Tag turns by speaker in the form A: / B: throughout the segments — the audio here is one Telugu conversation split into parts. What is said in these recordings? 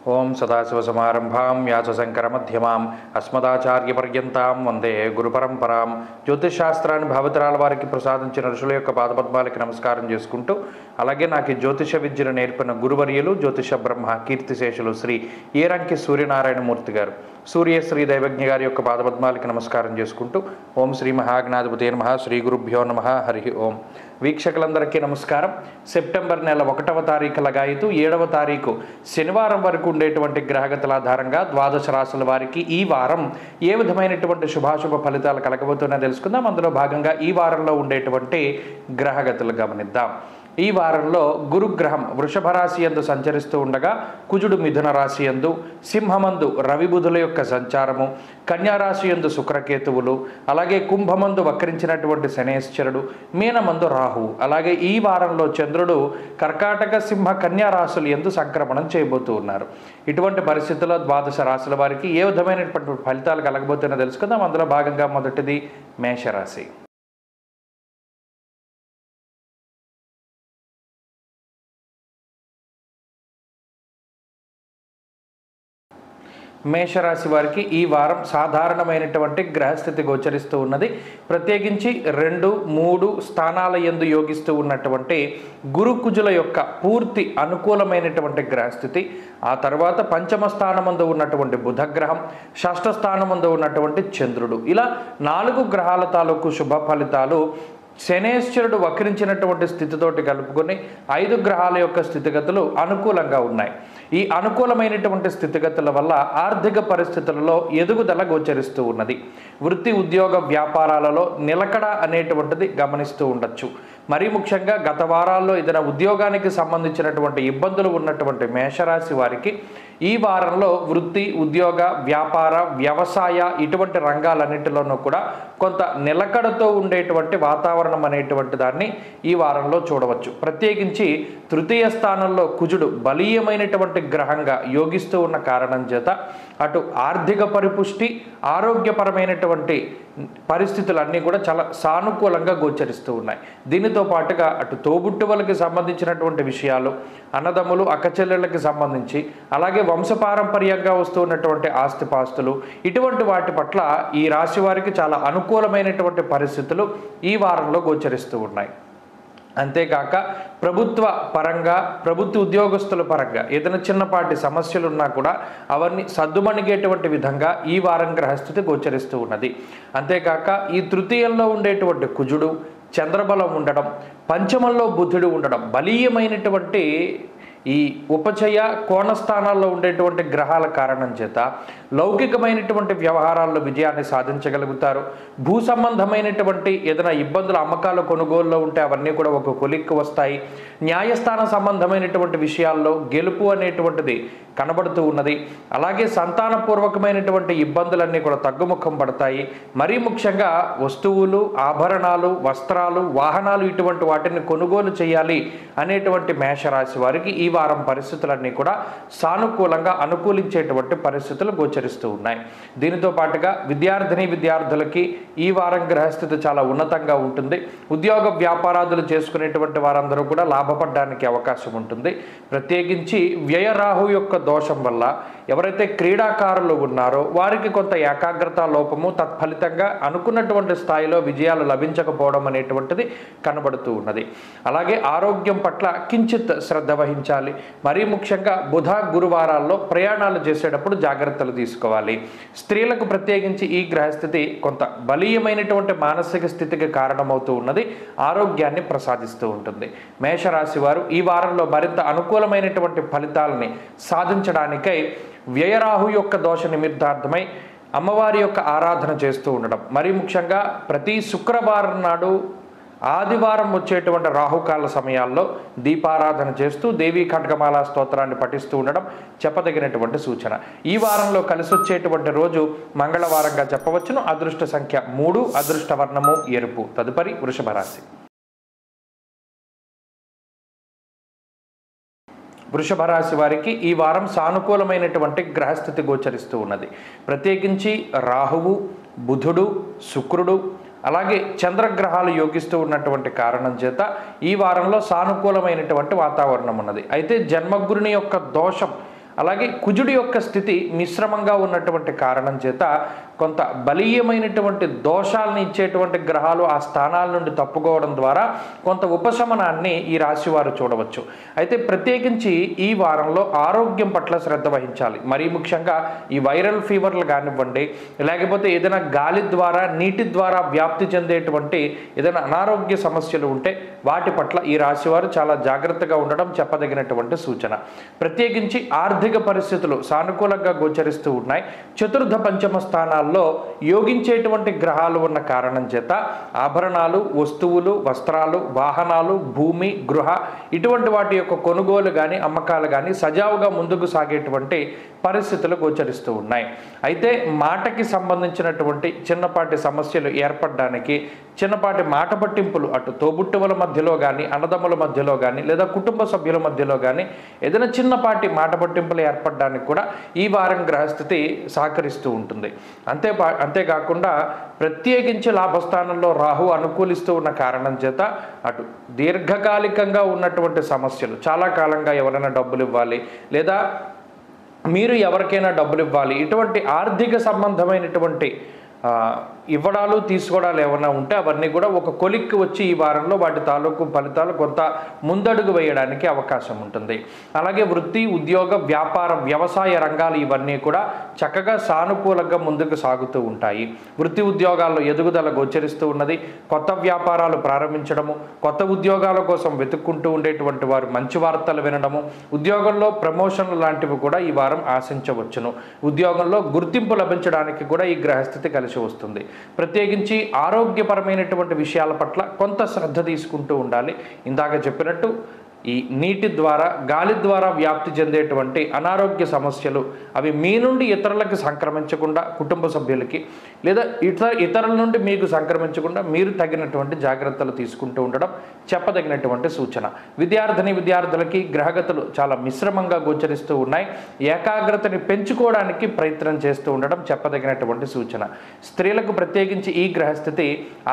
A: ఓం సదాశివసమారంభాం వ్యాసశంకరమధ్యమాం అస్మదాచార్యపర్యంతాం వందే గురుపరంపరాం. జ్యోతిషశాస్త్రాన్ని భావితరాల వారికి ప్రసాదించిన ఋషుల యొక్క పాదపద్మాలకి నమస్కారం చేసుకుంటూ, అలాగే నాకు జ్యోతిష విద్యను నేర్పిన గురువర్యులు జ్యోతిష బ్రహ్మ కీర్తిశేషులు శ్రీ ఏరంకి సూర్యనారాయణమూర్తి గారు, సూర్యశ్రీ దైవజ్ఞ గారి యొక్క పాదపద్మాలకి నమస్కారం చేసుకుంటూ, ఓం శ్రీ మహాగణాధిపతే నమః, శ్రీ గురుభ్యో నమః, హరి ఓం. వీక్షకులందరికీ నమస్కారం. సెప్టెంబర్ నెల 1వ తారీఖు లగాయితూ 7వ తారీఖు శనివారం వరకు ఉండేటువంటి గ్రహగతుల ఆధారంగా ద్వాదశ రాశుల వారికి ఈ వారం ఏ విధమైనటువంటి శుభాశుభ ఫలితాలు కలగబోతున్నా తెలుసుకుందాం. అందులో భాగంగా ఈ వారంలో ఉండేటువంటి గ్రహగతులు గమనిద్దాం. ఈ వారంలో గురుగ్రహం వృషభ రాశి యందు సంచరిస్తూ ఉండగా, కుజుడు మిథున రాశి యందు, సింహమందు రవి బుధుల యొక్క సంచారము, కన్యారాశి యందు శుక్రకేతువులు, అలాగే కుంభమందు వక్రించినటువంటి శనేశ్వరుడు, మీనమందు రాహువు, అలాగే ఈ వారంలో చంద్రుడు కర్కాటక సింహ కన్యా రాశులు యందు సంక్రమణం చేయబోతూ ఉన్నారు. ఇటువంటి పరిస్థితుల్లో ద్వాదశ రాశుల వారికి ఏ విధమైనటువంటి ఫలితాలు కలగబోతున్నా తెలుసుకుందాం. అందులో భాగంగా మొదటిది మేషరాశి. మేషరాశి వారికి ఈ వారం సాధారణమైనటువంటి గ్రహస్థితి గోచరిస్తూ ఉన్నది. ప్రత్యేకించి 2, 3 స్థానాల యందు యోగిస్తూ ఉన్నటువంటి గురు కుజుల యొక్క పూర్తి అనుకూలమైనటువంటి గ్రహస్థితి, ఆ తర్వాత పంచమ స్థానమందు ఉన్నటువంటి బుధగ్రహం, షష్ఠ స్థానమందు ఉన్నటువంటి చంద్రుడు, ఇలా 4 గ్రహాల తాలూకు శుభ ఫలితాలు శనేశ్వరుడు వక్రించినటువంటి స్థితితోటి కలుపుకొని 5 గ్రహాల యొక్క స్థితిగతులు అనుకూలంగా ఉన్నాయి. ఈ అనుకూలమైనటువంటి స్థితిగతుల వల్ల ఆర్థిక పరిస్థితులలో ఎదుగుదల గోచరిస్తూ ఉన్నది. వృత్తి ఉద్యోగ వ్యాపారాలలో నిలకడ అనేటువంటిది గమనిస్తూ ఉండొచ్చు. మరీ ముఖ్యంగా గత వారాల్లో ఏదైనా ఉద్యోగానికి సంబంధించినటువంటి ఇబ్బందులు ఉన్నటువంటి మేషరాశి వారికి ఈ వారంలో వృత్తి ఉద్యోగ వ్యాపార వ్యవసాయ ఇటువంటి రంగాలన్నింటిలోనూ కూడా కొంత నిలకడతో ఉండేటువంటి వాతావరణం అనేటువంటి దాన్ని ఈ వారంలో చూడవచ్చు. ప్రత్యేకించి తృతీయ స్థానంలో కుజుడు బలీయమైనటువంటి గ్రహంగా యోగిస్తూ ఉన్న కారణం చేత అటు ఆర్థిక పరిపుష్టి, ఆరోగ్యపరమైనటువంటి పరిస్థితులన్నీ కూడా చాలా సానుకూలంగా గోచరిస్తూ ఉన్నాయి. దీనితో పాటుగా అటు తోబుట్టువులకి సంబంధించినటువంటి విషయాలు, అన్నదమ్ములు అక్కచెల్లెళ్ళకి సంబంధించి, అలాగే వంశపారంపర్యంగా వస్తున్నటువంటి ఆస్తిపాస్తులు, ఇటువంటి వాటి పట్ల ఈ రాశి వారికి చాలా అనుకూలమైనటువంటి పరిస్థితులు ఈ వారంలో గోచరిస్తూ ఉన్నాయి. అంతేకాక ప్రభుత్వ పరంగా, ప్రభుత్వ ఉద్యోగస్తుల పరంగా ఏదైనా చిన్నపాటి సమస్యలు ఉన్నా కూడా అవన్నీ సద్దుమణిగేటువంటి విధంగా ఈ వారం గ్రహస్థితి గోచరిస్తూ ఉన్నది. అంతేకాక ఈ తృతీయంలో ఉండేటువంటి కుజుడు చంద్రబలం ఉండడం, పంచమంలో బుధుడు ఉండడం, బలీయమైనటువంటి ఈ ఉపచయ కోణస్థానాల్లో ఉండేటువంటి గ్రహాల కారణం చేత లౌకికమైనటువంటి వ్యవహారాల్లో విజయాన్ని సాధించగలుగుతారు. భూ సంబంధమైనటువంటి ఏదైనా ఇబ్బందులు అమ్మకాలు కొనుగోలులో ఉంటే అవన్నీ కూడా ఒక కొలిక్కి వస్తాయి. న్యాయస్థాన సంబంధమైనటువంటి విషయాల్లో గెలుపు అనేటువంటిది కనబడుతూ ఉన్నది. అలాగే సంతానపూర్వకమైనటువంటి ఇబ్బందులన్నీ కూడా తగ్గుముఖం పడతాయి. మరీ ముఖ్యంగా వస్తువులు, ఆభరణాలు, వస్త్రాలు, వాహనాలు ఇటువంటి వాటిని కొనుగోలు చేయాలి అనేటువంటి మేషరాశి వారికి ఈ వారం పరిస్థితులన్నీ కూడా సానుకూలంగా అనుకూలించేటువంటి పరిస్థితులు గోచరిస్తూ ఉన్నాయి. దీనితో పాటుగా విద్యార్థులకి ఈ వారం గ్రహస్థితి చాలా ఉన్నతంగా ఉంటుంది. ఉద్యోగ వ్యాపారాదులు చేసుకునేటువంటి వారందరూ కూడా లాభపడడానికి అవకాశం ఉంటుంది. ప్రత్యేకించి వ్యయరాహు యొక్క దోషం వల్ల ఎవరైతే క్రీడాకారులు ఉన్నారో వారికి కొంత ఏకాగ్రత లోపము, తత్ఫలితంగా అనుకున్నటువంటి స్థాయిలో విజయాలు లభించకపోవడం అనేటువంటిది కనబడుతూ ఉన్నది. అలాగే ఆరోగ్యం పట్ల కించిత్ శ్రద్ధ వహించాలి. మరీ ముఖ్యంగా బుధ గురువారాల్లో ప్రయాణాలు చేసేటప్పుడు జాగ్రత్తలు తీసుకోవాలి. స్త్రీలకు ప్రత్యేకించి ఈ గ్రహస్థితి కొంత బలీయమైనటువంటి మానసిక స్థితికి కారణమవుతూ ఉన్నది, ఆరోగ్యాన్ని ప్రసాదిస్తూ ఉంటుంది. మేషరాశి వారు ఈ వారంలో మరింత అనుకూలమైనటువంటి ఫలితాలని సాధించడానికై వ్యయరాహు యొక్క దోష నిమిత్తార్థమై అమ్మవారి యొక్క ఆరాధన చేస్తూ ఉండడం, మరీ ముఖ్యంగా ప్రతి శుక్రవారం నాడు ఆదివారం వచ్చేటువంటి రాహుకాల సమయాల్లో దీపారాధన చేస్తూ దేవీ ఖడ్గమాల స్తోత్రాన్ని పఠిస్తూ ఉండడం చెప్పదగినటువంటి సూచన. ఈ వారంలో కలిసి వచ్చేటువంటి రోజు మంగళవారంగా చెప్పవచ్చును. అదృష్ట సంఖ్య 3, అదృష్ట వర్ణము ఎరుపు. తదుపరి వృషభ రాశి. వృషభ రాశి వారికి ఈ వారం సానుకూలమైనటువంటి గ్రహస్థితి గోచరిస్తూ ఉన్నది. ప్రత్యేకించి రాహువు, బుధుడు, శుక్రుడు, అలాగే చంద్రగ్రహాలు యోగిస్తూ ఉన్నటువంటి కారణం చేత ఈ వారంలో సానుకూలమైనటువంటి వాతావరణం ఉన్నది. అయితే జన్మగురుని యొక్క దోషం, అలాగే కుజుడి యొక్క స్థితి మిశ్రమంగా ఉన్నటువంటి కారణం చేత కొంత బలీయమైనటువంటి దోషాలను ఇచ్చేటువంటి గ్రహాలు ఆ స్థానాల నుండి తప్పుకోవడం ద్వారా కొంత ఉపశమనాన్ని ఈ రాశి వారు చూడవచ్చు. అయితే ప్రత్యేకించి ఈ వారంలో ఆరోగ్యం పట్ల శ్రద్ధ వహించాలి. మరీ ముఖ్యంగా ఈ వైరల్ ఫీవర్లు కానివ్వండి, లేకపోతే ఏదైనా గాలి ద్వారా నీటి ద్వారా వ్యాప్తి చెందేటువంటి ఏదైనా అనారోగ్య సమస్యలు ఉంటే వాటి పట్ల ఈ రాశి వారు చాలా జాగ్రత్తగా ఉండడం చెప్పదగినటువంటి సూచన. ప్రత్యేకించి ఆర్థిక పరిస్థితులు సానుకూలంగా గోచరిస్తూ ఉన్నాయి. చతుర్థ పంచమ స్థానాల్లో యోగించేటువంటి గ్రహాలు ఉన్న కారణం చేత ఆభరణాలు, వస్తువులు, వస్త్రాలు, వాహనాలు, భూమి, గృహ ఇటువంటి వాటి యొక్క కొనుగోలు కానీ అమ్మకాలు కానీ సజావుగా ముందుకు సాగేటువంటి పరిస్థితులు గోచరిస్తూ ఉన్నాయి. అయితే మాటకి సంబంధించినటువంటి చిన్నపాటి సమస్యలు ఏర్పడడానికి, చిన్నపాటి మాట పట్టింపులు అటు తోబుట్టువుల మధ్యలో కానీ, అన్నదమ్ముల మధ్యలో కానీ, లేదా కుటుంబ సభ్యుల మధ్యలో కానీ ఏదైనా చిన్నపాటి మాట పట్టింపులు ఏర్పడడానికి కూడా ఈ వారం గ్రహస్థితి సహకరిస్తూ ఉంటుంది. అంతేకాకుండా ప్రత్యేకించి లాభస్థానంలో రాహు అనుకూలిస్తూ ఉన్న కారణం చేత అటు దీర్ఘకాలికంగా ఉన్నటువంటి సమస్యలు, చాలా కాలంగా ఎవరైనా డబ్బులు ఇవ్వాలి లేదా మీరు ఎవరికైనా డబ్బులు ఇవ్వాలి, ఇటువంటి ఆర్థిక సంబంధమైనటువంటి ఇవ్వడాలు తీసుకోవడాలు ఏమైనా ఉంటే అవన్నీ కూడా ఒక కొలిక్కి వచ్చి ఈ వారంలో వాటి తాలూకు ఫలితాలు కొంత ముందడుగు వేయడానికి అవకాశం ఉంటుంది. అలాగే వృత్తి, ఉద్యోగ, వ్యాపార, వ్యవసాయ రంగాలు ఇవన్నీ కూడా చక్కగా సానుకూలంగా ముందుకు సాగుతూ ఉంటాయి. వృత్తి ఉద్యోగాల్లో ఎదుగుదల గోచరిస్తూ ఉన్నది. కొత్త వ్యాపారాలు ప్రారంభించడము, కొత్త ఉద్యోగాల కోసం వెతుక్కుంటూ ఉండేటువంటి వారు మంచి వార్తలు వినడము, ఉద్యోగంలో ప్రమోషన్లు లాంటివి కూడా ఈ వారం ఆశించవచ్చును. ఉద్యోగంలో గుర్తింపు లభించడానికి కూడా ఈ గ్రహస్థితి కలిసి వస్తుంది. ప్రత్యేకించి ఆరోగ్యపరమైనటువంటి విషయాల పట్ల కొంత శ్రద్ధ తీసుకుంటూ ఉండాలి. ఇందాక చెప్పినట్టు ఈ నీటి ద్వారా, గాలి ద్వారా వ్యాప్తి చెందేటువంటి అనారోగ్య సమస్యలు అవి మీ నుండి ఇతరులకు సంక్రమించకుండా, కుటుంబ సభ్యులకి లేదా ఇతరుల నుండి మీకు సంక్రమించకుండా మీరు తగినటువంటి జాగ్రత్తలు తీసుకుంటూ ఉండడం చెప్పదగినటువంటి సూచన. విద్యార్థులకి గ్రహగతులు చాలా మిశ్రమంగా గోచరిస్తూ ఉన్నాయి. ఏకాగ్రతని పెంచుకోవడానికి ప్రయత్నం చేస్తూ ఉండడం చెప్పదగినటువంటి సూచన. స్త్రీలకు ప్రత్యేకించి ఈ గ్రహస్థితి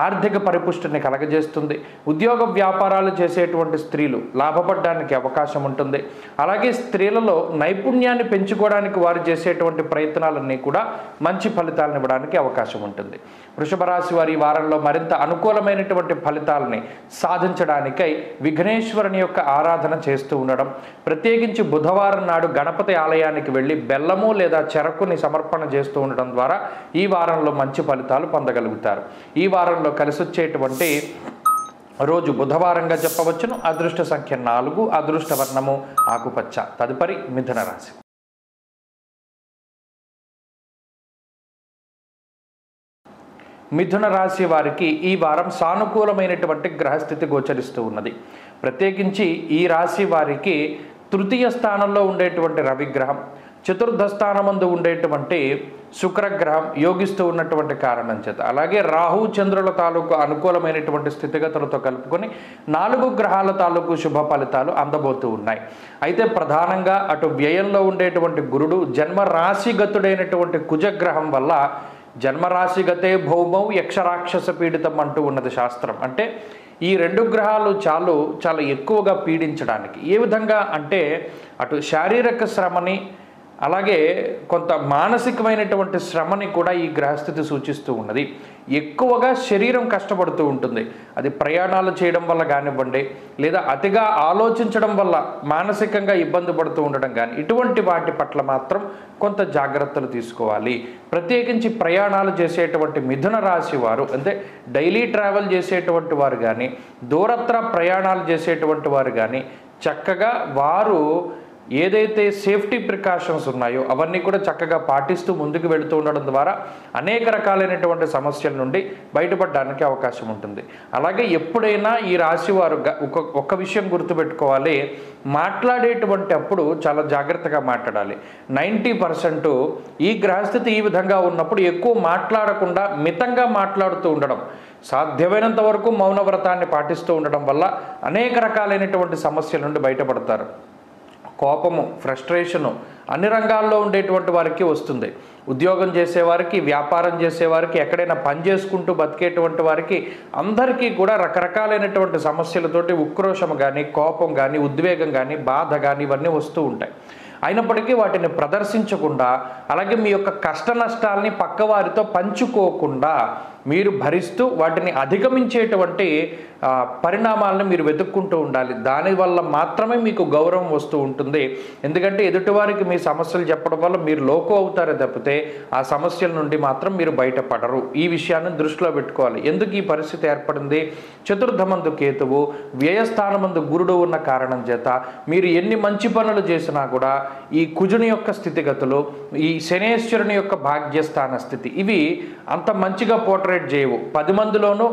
A: ఆర్థిక పరిపుష్టిని కలగజేస్తుంది. ఉద్యోగ వ్యాపారాలు చేసేటువంటి స్త్రీలు లాభపడడానికి అవకాశం ఉంటుంది. అలాగే స్త్రీలలో నైపుణ్యాన్ని పెంచుకోవడానికి వారు చేసేటువంటి ప్రయత్నాలన్నీ కూడా మంచి ఫలితాలను ఇవ్వడానికి అవకాశం ఉంటుంది. వృషభ రాశి వారి ఈ వారంలో మరింత అనుకూలమైనటువంటి ఫలితాలని సాధించడానికై విఘ్నేశ్వరుని యొక్క ఆరాధన చేస్తూ ఉండడం, ప్రత్యేకించి బుధవారం నాడు గణపతి ఆలయానికి వెళ్ళి బెల్లము లేదా చెరకుని సమర్పణ చేస్తూ ఉండడం ద్వారా ఈ వారంలో మంచి ఫలితాలు పొందగలుగుతారు. ఈ వారంలో కలిసొచ్చేటువంటి రోజు బుధవారంగా చెప్పవచ్చును. అదృష్ట సంఖ్య 4, అదృష్ట వర్ణము ఆకుపచ్చ. తదుపరి మిథున రాశి. మిథున రాశి వారికి ఈ వారం సానుకూలమైనటువంటి గ్రహస్థితి గోచరిస్తూ ఉన్నది. ప్రత్యేకించి ఈ రాశి వారికి తృతీయ స్థానంలో ఉండేటువంటి రవిగ్రహం, చతుర్థ స్థానమందు ఉండేటువంటి శుక్రగ్రహం యోగిస్తూ ఉన్నటువంటి కారణం చేత, అలాగే రాహు చంద్రుల తాలూకు అనుకూలమైనటువంటి స్థితిగతులతో కలుపుకొని 4 గ్రహాల తాలూకు శుభ ఫలితాలు అందబోతూ ఉన్నాయి. అయితే ప్రధానంగా అటు వ్యయంలో ఉండేటువంటి గురుడు జన్మరాశిగతుడైనటువంటి కుజగ్రహం వల్ల జన్మరాశిగతే భౌమౌ యక్షరాక్షస పీడితం అంటూ ఉన్నది శాస్త్రం. అంటే ఈ 2 గ్రహాలు చాలా ఎక్కువగా పీడించడానికి. ఏ విధంగా అంటే అటు శారీరక శ్రమని అలాగే కొంత మానసికమైనటువంటి శ్రమని కూడా ఈ గ్రహస్థితి సూచిస్తూ ఉన్నది. ఎక్కువగా శరీరం కష్టపడుతూ ఉంటుంది. అది ప్రయాణాలు చేయడం వల్ల కానివ్వండి, లేదా అతిగా ఆలోచించడం వల్ల మానసికంగా ఇబ్బంది పడుతూ ఉండడం కానీ, ఇటువంటి వాటి పట్ల మాత్రం కొంత జాగ్రత్తలు తీసుకోవాలి. ప్రత్యేకించి ప్రయాణాలు చేసేటువంటి మిథున రాశి వారు, అంటే డైలీ ట్రావెల్ చేసేటువంటి వారు కానీ, దూరత్ర ప్రయాణాలు చేసేటువంటి వారు కానీ చక్కగా వారు ఏదైతే సేఫ్టీ ప్రికాషన్స్ ఉన్నాయో అవన్నీ కూడా చక్కగా పాటిస్తూ ముందుకు వెళుతూ ఉండడం ద్వారా అనేక రకాలైనటువంటి సమస్యల నుండి బయటపడడానికి అవకాశం ఉంటుంది. అలాగే ఎప్పుడైనా ఈ రాశి వారు ఒక విషయం గుర్తుపెట్టుకోవాలి, మాట్లాడేటువంటి అప్పుడు చాలా జాగ్రత్తగా మాట్లాడాలి. 90% ఈ గ్రహస్థితి ఈ విధంగా ఉన్నప్పుడు ఎక్కువ మాట్లాడకుండా మితంగా మాట్లాడుతూ ఉండడం, సాధ్యమైనంత వరకు మౌనవ్రతాన్ని పాటిస్తూ ఉండడం వల్ల అనేక రకాలైనటువంటి సమస్యల నుండి బయటపడతారు. కోపము, ఫ్రస్ట్రేషను అన్ని రంగాల్లో ఉండేటువంటి వారికి వస్తుంది. ఉద్యోగం చేసేవారికి, వ్యాపారం చేసేవారికి, ఎక్కడైనా పని చేసుకుంటూ బతికేటువంటి వారికి అందరికీ కూడా రకరకాలైనటువంటి సమస్యలతోటి ఉక్రోషం కానీ, కోపం కానీ, ఉద్వేగం కానీ, బాధ కానీ ఇవన్నీ వస్తూ ఉంటాయి. అయినప్పటికీ వాటిని ప్రదర్శించకుండా, అలాగే మీ యొక్క కష్ట నష్టాలని పక్కవారితో పంచుకోకుండా మీరు భరిస్తూ వాటిని అధిగమించేటువంటి పరిణామాలను మీరు వెతుక్కుంటూ ఉండాలి. దానివల్ల మాత్రమే మీకు గౌరవం వస్తూ ఉంటుంది. ఎందుకంటే ఎదుటివారికి మీ సమస్యలు చెప్పడం వల్ల మీరు లోకు అవుతారే తప్పితే ఆ సమస్యల నుండి మాత్రం మీరు బయటపడరు. ఈ విషయాన్ని దృష్టిలో పెట్టుకోవాలి. ఎందుకు ఈ పరిస్థితి ఏర్పడింది? చతుర్థమందు కేతువు, వ్యయస్థానమందు గురుడు ఉన్న కారణం చేత మీరు ఎన్ని మంచి పనులు చేసినా కూడా ఈ కుజుని యొక్క స్థితిగతులు, ఈ శనేశ్వరుని యొక్క భాగ్యస్థాన స్థితి, ఇవి అంత మంచిగా పోర్ట్రేట్ చేయవు. 10 మందిలోనూ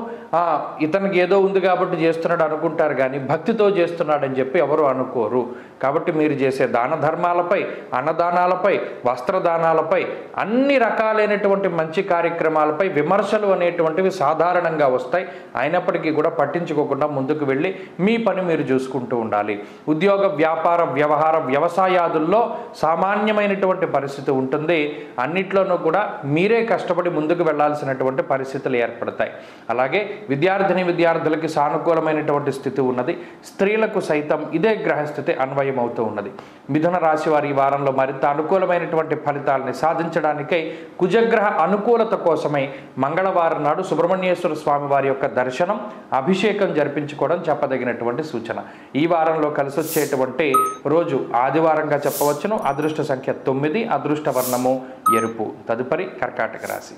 A: ఇతనికి ఏదో ఉంది కాబట్టి చేస్తున్నాడు అనుకుంటారు, కానీ భక్తితో చేస్తున్నాడని చెప్పి ఎవరు అనుకోరు. కాబట్టి మీరు చేసే దాన ధర్మాలపై, అన్నదానాలపై, వస్త్రదానాలపై, అన్ని రకాలైనటువంటి మంచి కార్యక్రమాలపై విమర్శలు అనేటువంటివి సాధారణంగా వస్తాయి. అయినప్పటికీ కూడా పట్టించుకోకుండా ముందుకు వెళ్ళి మీ పని మీరు చూసుకుంటూ ఉండాలి. ఉద్యోగ, వ్యాపార, వ్యవహార, వ్యవసాయాదుల్లో సామాన్యమైనటువంటి పరిస్థితి ఉంటుంది. అన్నిట్లోనూ కూడా మీరే కష్టపడి ముందుకు వెళ్లాల్సినటువంటి పరిస్థితులు ఏర్పడతాయి. అలాగే విద్యార్థులకి సానుకూలమైనటువంటి స్థితి ఉన్నది. స్త్రీలకు సైతం ఇదే గ్రహస్థితి అన్వయమవుతూ ఉన్నది. మిథున రాశి వారి ఈ వారంలో మరింత అనుకూలమైనటువంటి ఫలితాలని సాధించడానికై కుజగ్రహ అనుకూలత కోసమై మంగళవారం నాడు సుబ్రహ్మణ్యేశ్వర స్వామి వారి యొక్క దర్శనం, అభిషేకం జరిపించుకోవడం చెప్పదగినటువంటి సూచన. ఈ వారంలో కలిసి వచ్చేటువంటి రోజు ఆదివారంగా చెప్పవచ్చును. అదృష్ట సంఖ్య 9, అదృష్ట వర్ణము ఎరుపు. తదుపరి కర్కాటక రాశి.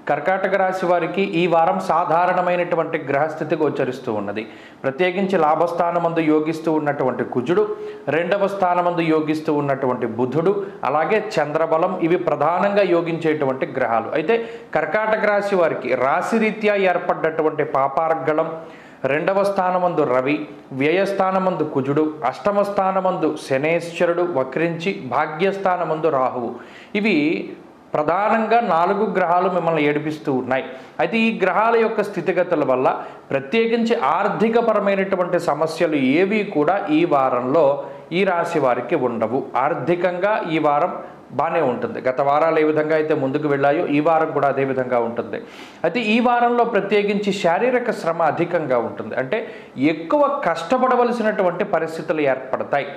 A: కర్కాటక రాశి వారికి ఈ వారం సాధారణమైనటువంటి గ్రహస్థితి గోచరిస్తూ ఉన్నది. ప్రత్యేకించి లాభస్థానమందు యోగిస్తూ ఉన్నటువంటి కుజుడు, 2వ స్థానమందు యోగిస్తూ ఉన్నటువంటి బుధుడు, అలాగే చంద్రబలం, ఇవి ప్రధానంగా యోగించేటువంటి గ్రహాలు. అయితే కర్కాటక రాశి వారికి రాశిరీత్యా ఏర్పడ్డటువంటి పాపార్గళం, 2వ స్థానమందు రవి, వ్యయస్థానమందు కుజుడు, 8వ స్థానమందు శనేశ్వరుడు వక్రించి, భాగ్యస్థానమందు రాహువు, ఇవి ప్రధానంగా 4 గ్రహాలు మిమ్మల్ని ఏడిపిస్తూ ఉన్నాయి. అయితే ఈ గ్రహాల యొక్క స్థితిగతుల వల్ల ప్రత్యేకించి ఆర్థికపరమైనటువంటి సమస్యలు ఏవి కూడా ఈ వారంలో ఈ రాశి వారికి ఉండవు. ఆర్థికంగా ఈ వారం బాగానే ఉంటుంది. గత వారాలు ఏ విధంగా అయితే ముందుకు వెళ్ళాయో ఈ వారం కూడా అదే విధంగా ఉంటుంది. అయితే ఈ వారంలో ప్రత్యేకించి శారీరక శ్రమ అధికంగా ఉంటుంది. అంటే ఎక్కువ కష్టపడవలసినటువంటి పరిస్థితులు ఏర్పడతాయి.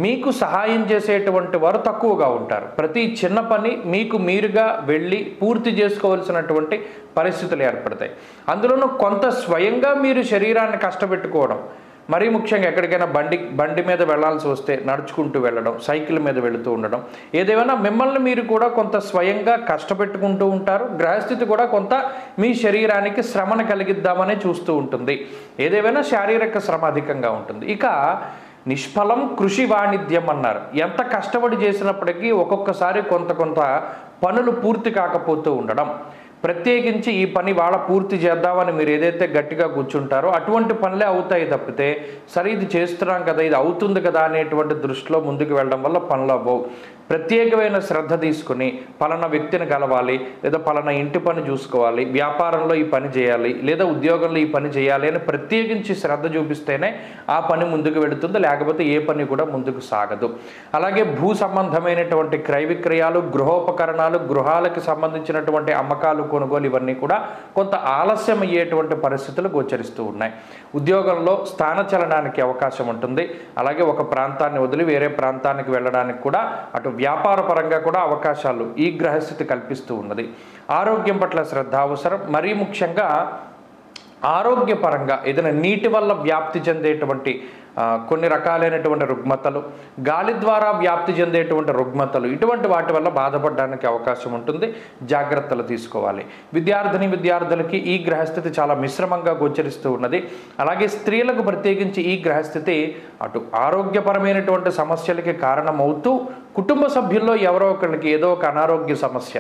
A: మీకు సహాయం చేసేటువంటి వారు తక్కువగా ఉంటారు. ప్రతి చిన్న పని మీకు మీరుగా వెళ్ళి పూర్తి చేసుకోవాల్సినటువంటి పరిస్థితులు ఏర్పడతాయి. అందులోనూ కొంత స్వయంగా మీరు శరీరాన్ని కష్టపెట్టుకోవడం, మరీ ముఖ్యంగా ఎక్కడికైనా బండి మీద వెళ్లాల్సి వస్తే నడుచుకుంటూ వెళ్ళడం, సైకిల్ మీద వెళుతూ ఉండడం, ఏదేమైనా మిమ్మల్ని మీరు కూడా కొంత స్వయంగా కష్టపెట్టుకుంటూ ఉంటారు. గ్రహస్థితి కూడా కొంత మీ శరీరానికి శ్రమను కలిగిద్దామని చూస్తూ ఉంటుంది. ఏదేమైనా శారీరక శ్రమ అధికంగా ఉంటుంది. ఇక నిష్ఫలం కృషి వాణిజ్యం అన్నారు. ఎంత కష్టపడి చేసినప్పటికీ ఒక్కొక్కసారి కొంత పనులు పూర్తి కాకపోతూ ఉండడం, ప్రత్యేకించి ఈ పని వాళ్ళ పూర్తి చేద్దామని మీరు ఏదైతే గట్టిగా కూర్చుంటారో అటువంటి పనులే అవుతాయి తప్పితే, సరే ఇది చేస్తున్నాం కదా, ఇది అవుతుంది కదా అనేటువంటి దృష్టిలో ముందుకు వెళ్ళడం వల్ల పనులు అవ్వవు. ప్రత్యేకమైన శ్రద్ధ తీసుకుని పలానా వ్యక్తిని కలవాలి, లేదా పలానా ఇంటి పని చూసుకోవాలి, వ్యాపారంలో ఈ పని చేయాలి, లేదా ఉద్యోగంలో ఈ పని చేయాలి అని ప్రత్యేకించి శ్రద్ధ చూపిస్తేనే ఆ పని ముందుకు వెళుతుంది. లేకపోతే ఏ పని కూడా ముందుకు సాగదు. అలాగే భూ సంబంధమైనటువంటి క్రయ విక్రయాలు, గృహోపకరణాలు, గృహాలకు సంబంధించినటువంటి అమ్మకాలు, కొనుగోలు, ఇవన్నీ కూడా కొంత ఆలస్యం అయ్యేటువంటి పరిస్థితులు గోచరిస్తూ ఉన్నాయి. ఉద్యోగంలో స్థానచలనానికి అవకాశం ఉంటుంది. అలాగే ఒక ప్రాంతాన్ని వదిలి వేరే ప్రాంతానికి వెళ్ళడానికి కూడా, అటు వ్యాపార పరంగా కూడా అవకాశాలు ఈ గ్రహస్థితి కల్పిస్తూ ఉన్నది. ఆరోగ్యం పట్ల శ్రద్ధ అవసరం. మరీ ముఖ్యంగా ఆరోగ్యపరంగా ఏదైనా నీటి వల్ల వ్యాప్తి చెందేటువంటి కొన్ని రకాలైనటువంటి రుగ్మతలు, గాలి ద్వారా వ్యాప్తి చెందేటువంటి రుగ్మతలు, ఇటువంటి వాటి వల్ల బాధపడడానికి అవకాశం ఉంటుంది. జాగ్రత్తలు తీసుకోవాలి. విద్యార్థులకి ఈ గ్రహస్థితి చాలా మిశ్రమంగా గోచరిస్తూ ఉన్నది. అలాగే స్త్రీలకు ప్రత్యేకించి ఈ గ్రహస్థితి అటు ఆరోగ్యపరమైనటువంటి సమస్యలకి కారణమవుతూ, కుటుంబ సభ్యుల్లో ఎవరో ఒకరికి ఏదో ఒక అనారోగ్య సమస్య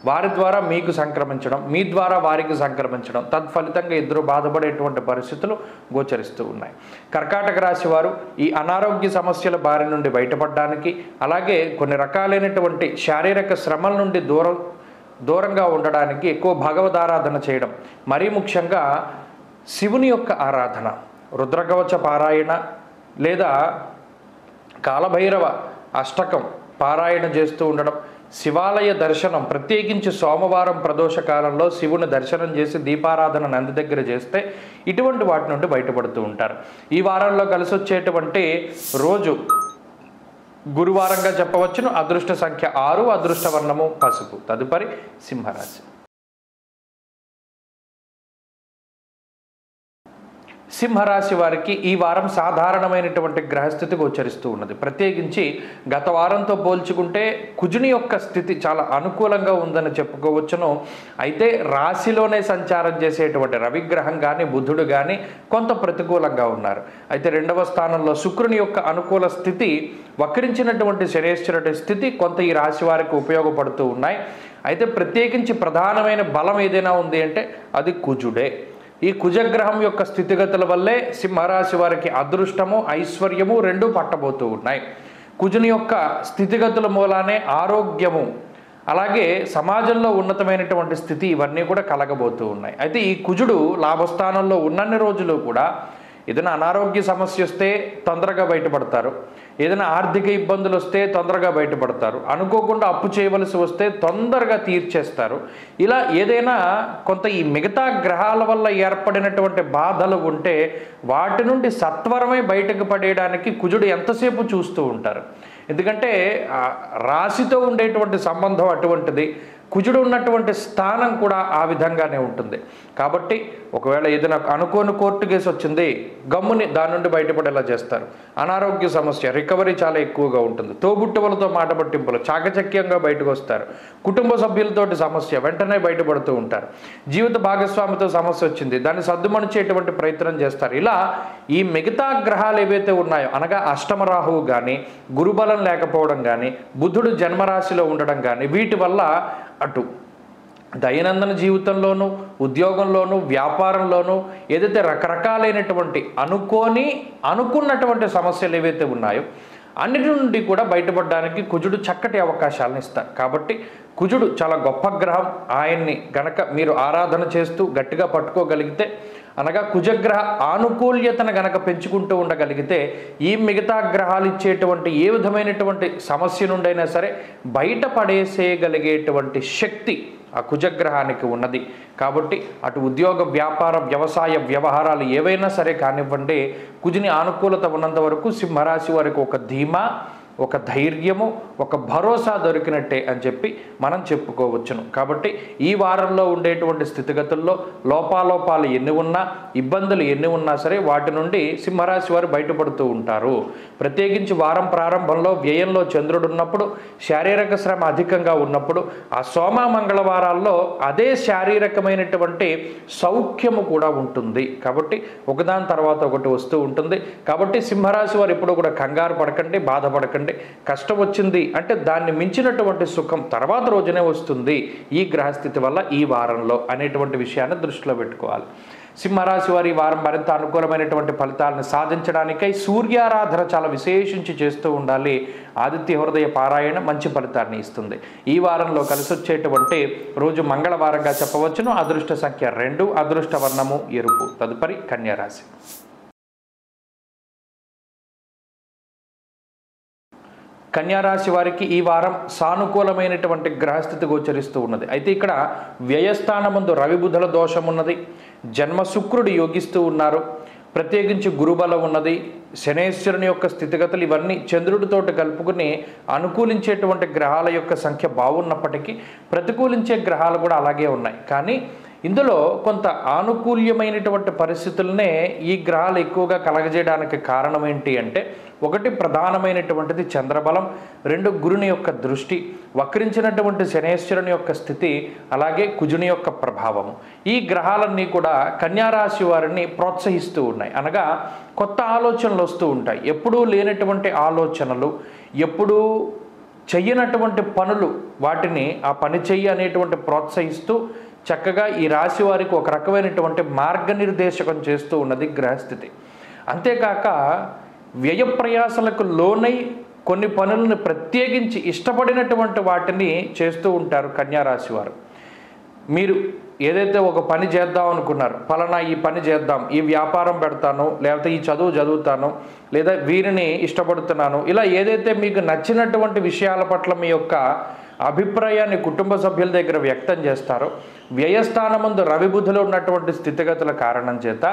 A: వారి ద్వారా మీకు సంక్రమించడం, మీ ద్వారా వారికి సంక్రమించడం, తత్ఫలితంగా ఇద్దరు బాధపడేటువంటి పరిస్థితులు గోచరిస్తూ ఉన్నాయి. కర్కాటక రాశి వారు ఈ అనారోగ్య సమస్యల బారి నుండి బయటపడడానికి, అలాగే కొన్ని రకాలైనటువంటి శారీరక శ్రమల నుండి దూరంగా ఉండడానికి ఎక్కువ భగవదారాధన చేయడం, మరీ ముఖ్యంగా శివుని యొక్క ఆరాధన, రుద్రకవచ పారాయణ లేదా కాలభైరవ అష్టకం పారాయణ చేస్తూ ఉండడం, శివాలయ దర్శనం, ప్రత్యేకించి సోమవారం ప్రదోష కాలంలో శివుని దర్శనం చేసి దీపారాధన నంది దగ్గర చేస్తే ఇటువంటి వాటి నుండి బయటపడుతూ ఉంటారు. ఈ వారంలో కలిసి వచ్చేటువంటి రోజు గురువారంగా చెప్పవచ్చును. అదృష్ట సంఖ్య 6, అదృష్ట వర్ణము పసుపు. తదుపరి సింహరాశి. సింహరాశి వారికి ఈ వారం సాధారణమైనటువంటి గ్రహస్థితి గోచరిస్తూ ఉన్నది. ప్రత్యేకించి గత వారంతో పోల్చుకుంటే కుజుని యొక్క స్థితి చాలా అనుకూలంగా ఉందని చెప్పుకోవచ్చును. అయితే రాశిలోనే సంచారం చేసేటువంటి రవిగ్రహం కానీ బుధుడు కానీ కొంత ప్రతికూలంగా ఉన్నారు. అయితే 2వ స్థానంలో శుక్రుని యొక్క అనుకూల స్థితి, వక్రించినటువంటి శనేశ్వరుడి స్థితి కొంత ఈ రాశి వారికి ఉపయోగపడుతూ ఉన్నాయి. అయితే ప్రత్యేకించి ప్రధానమైన బలం ఏదైనా ఉంది అంటే అది కుజుడే. ఈ కుజగ్రహం యొక్క స్థితిగతుల వల్లే సింహరాశి వారికి అదృష్టము, ఐశ్వర్యము రెండూ పట్టబోతూ ఉన్నాయి. కుజుని యొక్క స్థితిగతుల మూలానే ఆరోగ్యము, అలాగే సమాజంలో ఉన్నతమైనటువంటి స్థితి ఇవన్నీ కూడా కలగబోతూ ఉన్నాయి. అయితే ఈ కుజుడు లాభస్థానంలో ఉన్నన్ని రోజులు కూడా ఏదైనా అనారోగ్య సమస్య వస్తే తొందరగా బయటపడతారు, ఏదైనా ఆర్థిక ఇబ్బందులు వస్తే తొందరగా బయటపడతారు, అనుకోకుండా అప్పు చేయవలసి వస్తే తొందరగా తీర్చేస్తారు. ఇలా ఏదైనా కొంత ఈ మిగతా గ్రహాల వల్ల ఏర్పడినటువంటి బాధలు ఉంటే వాటి నుండి సత్వరమే బయటకు పడేయడానికి కుజుడు ఎంతసేపు చూస్తూ ఉంటారు. ఎందుకంటే రాశితో ఉండేటువంటి సంబంధం అటువంటిది, కుజుడు ఉన్నటువంటి స్థానం కూడా ఆ విధంగానే ఉంటుంది. కాబట్టి ఒకవేళ ఏదైనా అనుకోని కోర్టు కేసు వచ్చింది, గమ్ముని దాని నుండి బయటపడేలా చేస్తారు. అనారోగ్య సమస్య రికవరీ చాలా ఎక్కువగా ఉంటుంది. తోబుట్టువులతో మాట పట్టింపులు చాకచక్యంగా బయటకు వస్తారు. కుటుంబ సభ్యులతోటి సమస్య వెంటనే బయటపడుతూ ఉంటారు. జీవిత భాగస్వామితో సమస్య వచ్చింది, దాన్ని సర్దుమణిచేటువంటి ప్రయత్నం చేస్తారు. ఇలా ఈ మిగతా గ్రహాలు ఏవైతే ఉన్నాయో అనగా అష్టమ రాహువు కానీ, గురుబలం లేకపోవడం కానీ, బుధుడు జన్మరాశిలో ఉండడం కానీ, వీటి వల్ల అటు దైనందిన జీవితంలోనూ, ఉద్యోగంలోనూ, వ్యాపారంలోనూ ఏదైతే రకరకాలైనటువంటి అనుకున్నటువంటి సమస్యలు ఏవైతే ఉన్నాయో అన్నిటి నుండి కూడా బయటపడడానికి కుజుడు చక్కటి అవకాశాలను ఇస్తారు. కాబట్టి కుజుడు చాలా గొప్ప గ్రహం. ఆయన్ని గనక మీరు ఆరాధన చేస్తూ గట్టిగా పట్టుకోగలిగితే, అనగా కుజగ్రహ ఆనుకూల్యతను గనక పెంచుకుంటూ ఉండగలిగితే ఈ మిగతా గ్రహాలు ఇచ్చేటువంటి ఏ విధమైనటువంటి సమస్య నుండైనా సరే బయటపడేసేయగలిగేటువంటి శక్తి ఆ కుజగ్రహానికి ఉన్నది. కాబట్టి అటు ఉద్యోగ, వ్యాపార, వ్యవసాయ వ్యవహారాలు ఏవైనా సరే కానివ్వండి, కుజుని అనుకూలత ఉన్నంత వరకు సింహరాశి వారికి ఒక ధీమా, ఒక ధైర్యము, ఒక భరోసా దొరికినట్టే అని చెప్పి మనం చెప్పుకోవచ్చును. కాబట్టి ఈ వారంలో ఉండేటువంటి స్థితిగతుల్లో లోపాలు ఎన్ని ఉన్నా, ఇబ్బందులు ఎన్ని ఉన్నా సరే వాటి నుండి సింహరాశి వారు బయటపడుతూ ఉంటారు. ప్రత్యేకించి వారం ప్రారంభంలో వ్యయంలో చంద్రుడు ఉన్నప్పుడు, శారీరక శ్రమ అధికంగా ఉన్నప్పుడు, ఆ సోమ మంగళవారాల్లో అదే శారీరకమైనటువంటి సౌఖ్యము కూడా ఉంటుంది. కాబట్టి ఒకదాని తర్వాత ఒకటి వస్తూ ఉంటుంది. కాబట్టి సింహరాశి వారు ఎప్పుడు కూడా కంగారు పడకండి, బాధపడకండి. కష్టం వచ్చింది అంటే దాన్ని మించినటువంటి సుఖం తర్వాత రోజునే వస్తుంది ఈ గ్రహస్థితి వల్ల ఈ వారంలో అనేటువంటి విషయాన్ని దృష్టిలో పెట్టుకోవాలి. సింహరాశి వారి వారం మరింత అనుకూలమైనటువంటి ఫలితాలను సాధించడానికై సూర్యారాధన చాలా విశేషించి చేస్తూ ఉండాలి. ఆదిత్య హృదయ పారాయణ మంచి ఫలితాన్ని ఇస్తుంది. ఈ వారంలో కలిసి వచ్చేటువంటి రోజు మంగళవారంగా చెప్పవచ్చును. అదృష్ట సంఖ్య 2, అదృష్ట వర్ణము ఎరుపు. తదుపరి కన్యారాశి. కన్యారాశి వారికి ఈ వారం సానుకూలమైనటువంటి గ్రహస్థితి గోచరిస్తూ ఉన్నది. అయితే ఇక్కడ వ్యయస్థానమందు రవి బుధుల దోషం ఉన్నది, జన్మ శుక్రుడు యోగిస్తూ ఉన్నారు, ప్రత్యేకించి గురుబలం ఉన్నది, శనేశ్వరుని యొక్క స్థితిగతులు ఇవన్నీ చంద్రుడితోటి కలుపుకుని అనుకూలించేటువంటి గ్రహాల యొక్క సంఖ్య బాగున్నప్పటికీ ప్రతికూలించే గ్రహాలు కూడా అలాగే ఉన్నాయి. కానీ ఇందులో కొంత ఆనుకూల్యమైనటువంటి పరిస్థితులనే ఈ గ్రహాలు ఎక్కువగా కలగజేయడానికి కారణం ఏంటి అంటే, ఒకటి ప్రధానమైనటువంటిది చంద్రబలం, 2 గురుని యొక్క దృష్టి, వక్రించినటువంటి శనేశ్వరుని యొక్క స్థితి, అలాగే కుజుని యొక్క ప్రభావము. ఈ గ్రహాలన్నీ కూడా కన్యారాశి వారిని ప్రోత్సహిస్తూ ఉన్నాయి. అనగా కొత్త ఆలోచనలు వస్తూ ఉంటాయి. ఎప్పుడూ లేనటువంటి ఆలోచనలు, ఎప్పుడూ చెయ్యనటువంటి పనులు, వాటిని ఆ పని చెయ్యి అనేటువంటి ప్రోత్సహిస్తూ చక్కగా ఈ రాశి వారికి ఒక రకమైనటువంటి మార్గనిర్దేశకం చేస్తూ ఉన్నది గ్రహస్థితి. అంతేకాక వ్యయప్రయాసలకు లోనై కొన్ని పనులను ప్రత్యేకించి ఇష్టపడినటువంటి వాటిని చేస్తూ ఉంటారు కన్యారాశి వారు. మీరు ఏదైతే ఒక పని చేద్దాం అనుకున్నారు, ఫలానా ఈ పని చేద్దాం, ఈ వ్యాపారం పెడతాను, లేకపోతే ఈ చదువు చదువుతాను, లేదా వీరిని ఇష్టపడుతున్నాను, ఇలా ఏదైతే మీకు నచ్చినటువంటి విషయాల పట్ల మీ యొక్క అభిప్రాయాన్ని కుటుంబ సభ్యుల దగ్గర వ్యక్తం చేస్తారో, వ్యయస్థానమందు రవి బుధులు ఉన్నటువంటి స్థితిగతుల కారణం చేత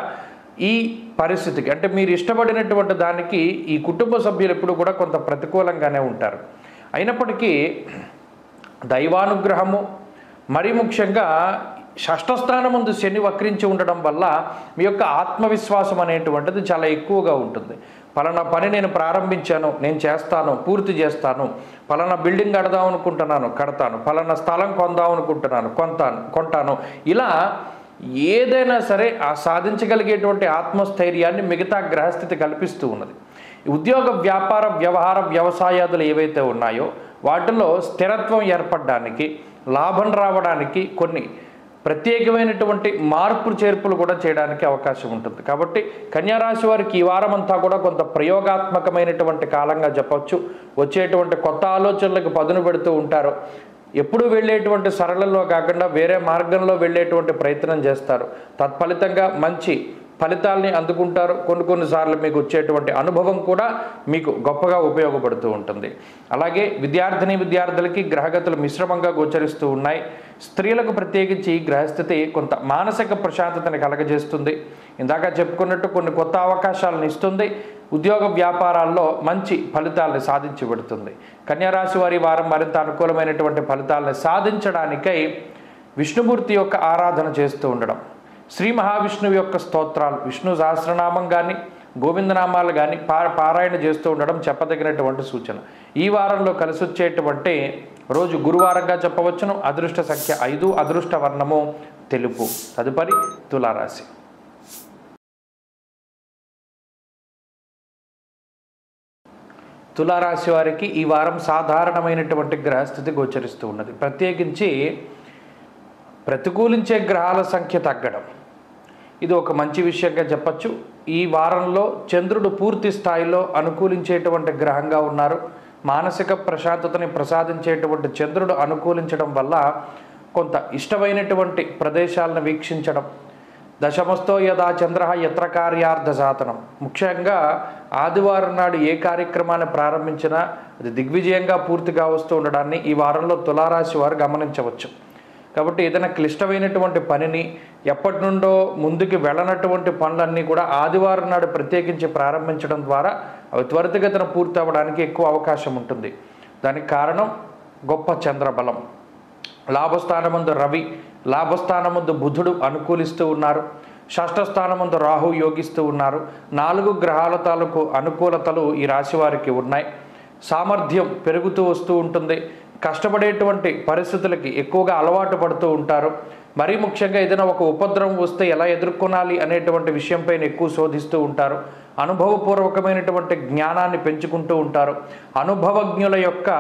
A: ఈ పరిస్థితికి అంటే మీరు ఇష్టపడినటువంటి దానికి ఈ కుటుంబ సభ్యులు ఎప్పుడు కూడా కొంత ప్రతికూలంగానే ఉంటారు. అయినప్పటికీ దైవానుగ్రహము, మరీ ముఖ్యంగా షష్ఠస్థానం ముందు శని వక్రించి ఉండడం వల్ల మీ యొక్క ఆత్మవిశ్వాసం అనేటువంటిది చాలా ఎక్కువగా ఉంటుంది. పలానా పని నేను ప్రారంభించాను, నేను చేస్తాను, పూర్తి చేస్తాను, పలానా బిల్డింగ్ కడదాం అనుకుంటున్నాను, కడతాను, పలానా స్థలం కొందాం అనుకుంటున్నాను, కొంటాను, ఇలా ఏదైనా సరే ఆ సాధించగలిగేటువంటి ఆత్మస్థైర్యాన్ని మిగతా గ్రహస్థితి కల్పిస్తూ ఉన్నది. ఉద్యోగ, వ్యాపార, వ్యవహార, వ్యవసాయాదులు ఏవైతే ఉన్నాయో వాటిలో స్థిరత్వం ఏర్పడడానికి, లాభం రావడానికి కొన్ని ప్రత్యేకమైనటువంటి మార్పు చేర్పులు కూడా చేయడానికి అవకాశం ఉంటుంది. కాబట్టి కన్యారాశి వారికి ఈ వారం అంతా కూడా కొంత ప్రయోగాత్మకమైనటువంటి కాలంగా చెప్పవచ్చు. వచ్చేటువంటి కొత్త ఆలోచనలకు పదును పెడుతూ ఉంటారు. ఎప్పుడు వెళ్ళేటువంటి సరళంలో కాకుండా వేరే మార్గంలో వెళ్ళేటువంటి ప్రయత్నం చేస్తారు. తత్ఫలితంగా మంచి ఫలితాల్ని అందుకుంటారు. కొన్నిసార్లు మీకు వచ్చేటువంటి అనుభవం కూడా మీకు గొప్పగా ఉపయోగపడుతూ ఉంటుంది. అలాగే విద్యార్థులకి గ్రహగతులు మిశ్రమంగా గోచరిస్తూ ఉన్నాయి. స్త్రీలకు ప్రత్యేకించి ఈ గ్రహస్థితి కొంత మానసిక ప్రశాంతతని కలగజేస్తుంది. ఇందాక చెప్పుకున్నట్టు కొన్ని కొత్త అవకాశాలను ఇస్తుంది. ఉద్యోగ, వ్యాపారాల్లో మంచి ఫలితాలను సాధించి పెడుతుంది. కన్యారాశి వారి వారం మరింత అనుకూలమైనటువంటి ఫలితాలను సాధించడానికై విష్ణుమూర్తి యొక్క ఆరాధన చేస్తూ ఉండడం, శ్రీ మహావిష్ణువు యొక్క స్తోత్రాలు, విష్ణు సహస్రనామం కానీ గోవిందనామాలు కానీ పారాయణ చేస్తూ ఉండడం చెప్పదగినటువంటి సూచన. ఈ వారంలో కలిసి వచ్చేటువంటి రోజు గురువారంగా చెప్పవచ్చును. అదృష్ట సంఖ్య 5, అదృష్ట వర్ణము తెలుపు. తదుపరి తులారాశి. తులారాశి వారికి ఈ వారం సాధారణమైనటువంటి గ్రహస్థితి గోచరిస్తూ ఉన్నది. ప్రత్యేకించి ప్రతికూలించే గ్రహాల సంఖ్య తగ్గడం, ఇది ఒక మంచి విషయంగా చెప్పచ్చు. ఈ వారంలో చంద్రుడు పూర్తి స్థాయిలో అనుకూలించేటువంటి గ్రహంగా ఉన్నారు. మానసిక ప్రశాంతతని ప్రసాదించేటువంటి చంద్రుడు అనుకూలించడం వల్ల కొంత ఇష్టమైనటువంటి ప్రదేశాలను వీక్షించడం, దశమస్థో యదా చంద్ర యత్ర కార్యార్థ సాధనం, ముఖ్యంగా ఆదివారం నాడు ఏ కార్యక్రమాన్ని ప్రారంభించినా అది దిగ్విజయంగా పూర్తిగా వస్తూ ఉండడాన్ని ఈ వారంలో తులారాశి వారు గమనించవచ్చు. కాబట్టి ఏదైనా క్లిష్టమైనటువంటి పనిని ఎప్పటి నుండో ముందుకు వెళ్ళనటువంటి పనులన్నీ కూడా ఆదివారం నాడు ప్రత్యేకించి ప్రారంభించడం ద్వారా అవి త్వరితగతిన పూర్తి అవ్వడానికి ఎక్కువ అవకాశం ఉంటుంది. దానికి కారణం గొప్ప చంద్రబలం. లాభస్థానమందు రవి, లాభస్థానమందు బుధుడు అనుకూలిస్తూ ఉన్నారు. షష్ఠస్థానమందు రాహు యోగిస్తూ ఉన్నారు. 4 గ్రహాల తాలూకు అనుకూలతలు ఈ రాశి వారికి ఉన్నాయి. సామర్థ్యం పెరుగుతూ వస్తూ ఉంటుంది. కష్టపడేటువంటి పరిస్థితులకి ఎక్కువగా అలవాటు పడుతూ ఉంటారు. మరీ ముఖ్యంగా ఏదైనా ఒక ఉపద్రవం వస్తే ఎలా ఎదుర్కొనాలి అనేటువంటి విషయంపైన ఎక్కువ శోధిస్తూ ఉంటారు. అనుభవపూర్వకమైనటువంటి జ్ఞానాన్ని పెంచుకుంటూ ఉంటారు. అనుభవజ్ఞుల యొక్క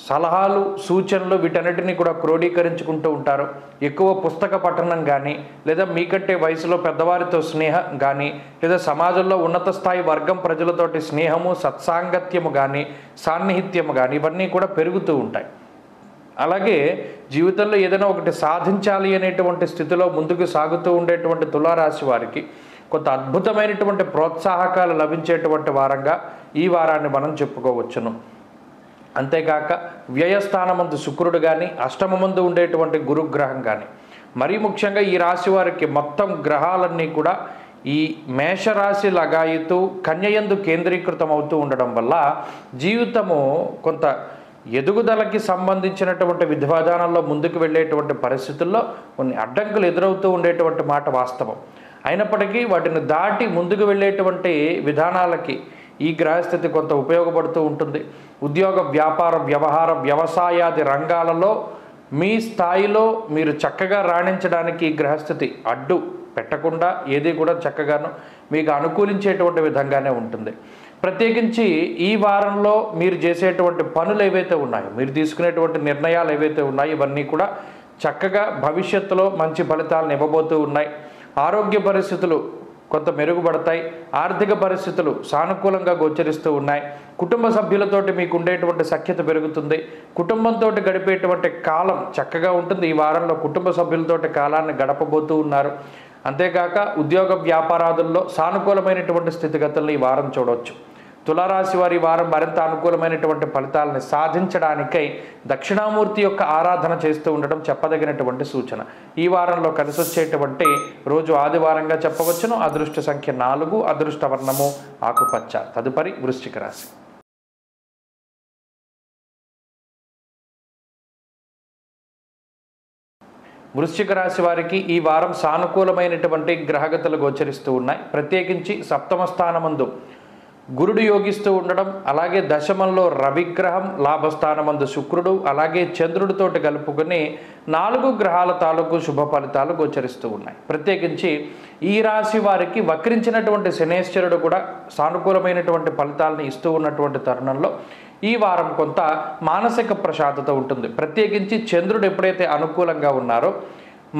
A: సలహాలు, సూచనలు వీటన్నిటినీ కూడా క్రోడీకరించుకుంటూ ఉంటారు. ఎక్కువ పుస్తక పఠనం కానీ, లేదా మీకంటే వయసులో పెద్దవారితో స్నేహం కానీ, లేదా సమాజంలో ఉన్నత స్థాయి వర్గం ప్రజలతోటి స్నేహము, సత్సాంగత్యము కానీ, సాన్నిహిత్యము కానీ ఇవన్నీ కూడా పెరుగుతూ ఉంటాయి. అలాగే జీవితంలో ఏదైనా ఒకటి సాధించాలి అనేటువంటి స్థితిలో ముందుకు సాగుతూ ఉండేటువంటి తులారాశి వారికి కొంత అద్భుతమైనటువంటి ప్రోత్సాహకాలు లభించేటువంటి వారంగా ఈ వారాన్ని మనం చెప్పుకోవచ్చును. అంతేకాక వ్యయస్థానమందు శుక్రుడు కానీ, అష్టమమందు ఉండేటువంటి గురుగ్రహం కానీ, మరీ ముఖ్యంగా ఈ రాశి వారికి మొత్తం గ్రహాలన్నీ కూడా ఈ మేషరాశి లగాయితూ కన్యయందు కేంద్రీకృతం అవుతూ ఉండడం వల్ల జీవితము కొంత ఎదుగుదలకి సంబంధించినటువంటి విధానాల్లో ముందుకు వెళ్ళేటువంటి పరిస్థితుల్లో కొన్ని అడ్డంకులు ఎదురవుతూ ఉండేటువంటి మాట వాస్తవం. అయినప్పటికీ వాటిని దాటి ముందుకు వెళ్ళేటువంటి విధానాలకి ఈ గ్రహస్థితి కొంత ఉపయోగపడుతూ ఉంటుంది. ఉద్యోగ, వ్యాపార, వ్యవహార, వ్యవసాయాది రంగాలలో మీ స్థాయిలో మీరు చక్కగా రాణించడానికి ఈ గ్రహస్థితి అడ్డు పెట్టకుండా ఏది కూడా చక్కగాను మీకు అనుకూలించేటువంటి విధంగానే ఉంటుంది. ప్రత్యేకించి ఈ వారంలో మీరు చేసేటువంటి పనులు ఏవైతే ఉన్నాయో, మీరు తీసుకునేటువంటి నిర్ణయాలు ఏవైతే ఉన్నాయో ఇవన్నీ కూడా చక్కగా భవిష్యత్తులో మంచి ఫలితాలను ఇవ్వబోతూ ఉన్నాయి. ఆరోగ్య పరిస్థితులు కొంత మెరుగుపడతాయి. ఆర్థిక పరిస్థితులు సానుకూలంగా గోచరిస్తూ ఉన్నాయి. కుటుంబ సభ్యులతోటి మీకు ఉండేటువంటి సఖ్యత పెరుగుతుంది. కుటుంబంతో గడిపేటువంటి కాలం చక్కగా ఉంటుంది. ఈ వారంలో కుటుంబ సభ్యులతోటి కాలాన్ని గడపబోతూ ఉన్నారు. అంతేకాక ఉద్యోగ, వ్యాపారాదుల్లో సానుకూలమైనటువంటి స్థితిగతులను ఈ వారం చూడవచ్చు. తులారాశి వారి వారం మరింత అనుకూలమైనటువంటి ఫలితాలను సాధించడానికై దక్షిణామూర్తి యొక్క ఆరాధన చేస్తూ ఉండడం చెప్పదగినటువంటి సూచన. ఈ వారంలో కలిసి వచ్చేటువంటి రోజు ఆదివారంగా చెప్పవచ్చును. అదృష్ట సంఖ్య 4, అదృష్ట వర్ణము ఆకుపచ్చ. తదుపరి వృశ్చిక రాశి. వృశ్చిక రాశి వారికి ఈ వారం సానుకూలమైనటువంటి గ్రహగతులు గోచరిస్తూ ఉన్నాయి. ప్రత్యేకించి సప్తమ స్థానమందు గురుడు యోగిస్తూ ఉండడం, అలాగే దశమంలో రవిగ్రహం, లాభస్థానమందు శుక్రుడు, అలాగే చంద్రుడితోటి కలుపుకొని 4 గ్రహాల తాలూకు శుభ ఫలితాలు గోచరిస్తూ ఉన్నాయి. ప్రత్యేకించి ఈ రాశి వారికి వక్రించినటువంటి శనేశ్వరుడు కూడా సానుకూలమైనటువంటి ఫలితాలను ఇస్తూ ఉన్నటువంటి తరుణంలో ఈ వారం కొంత మానసిక ప్రశాంతత ఉంటుంది. ప్రత్యేకించి చంద్రుడు ఎప్పుడైతే అనుకూలంగా ఉన్నారో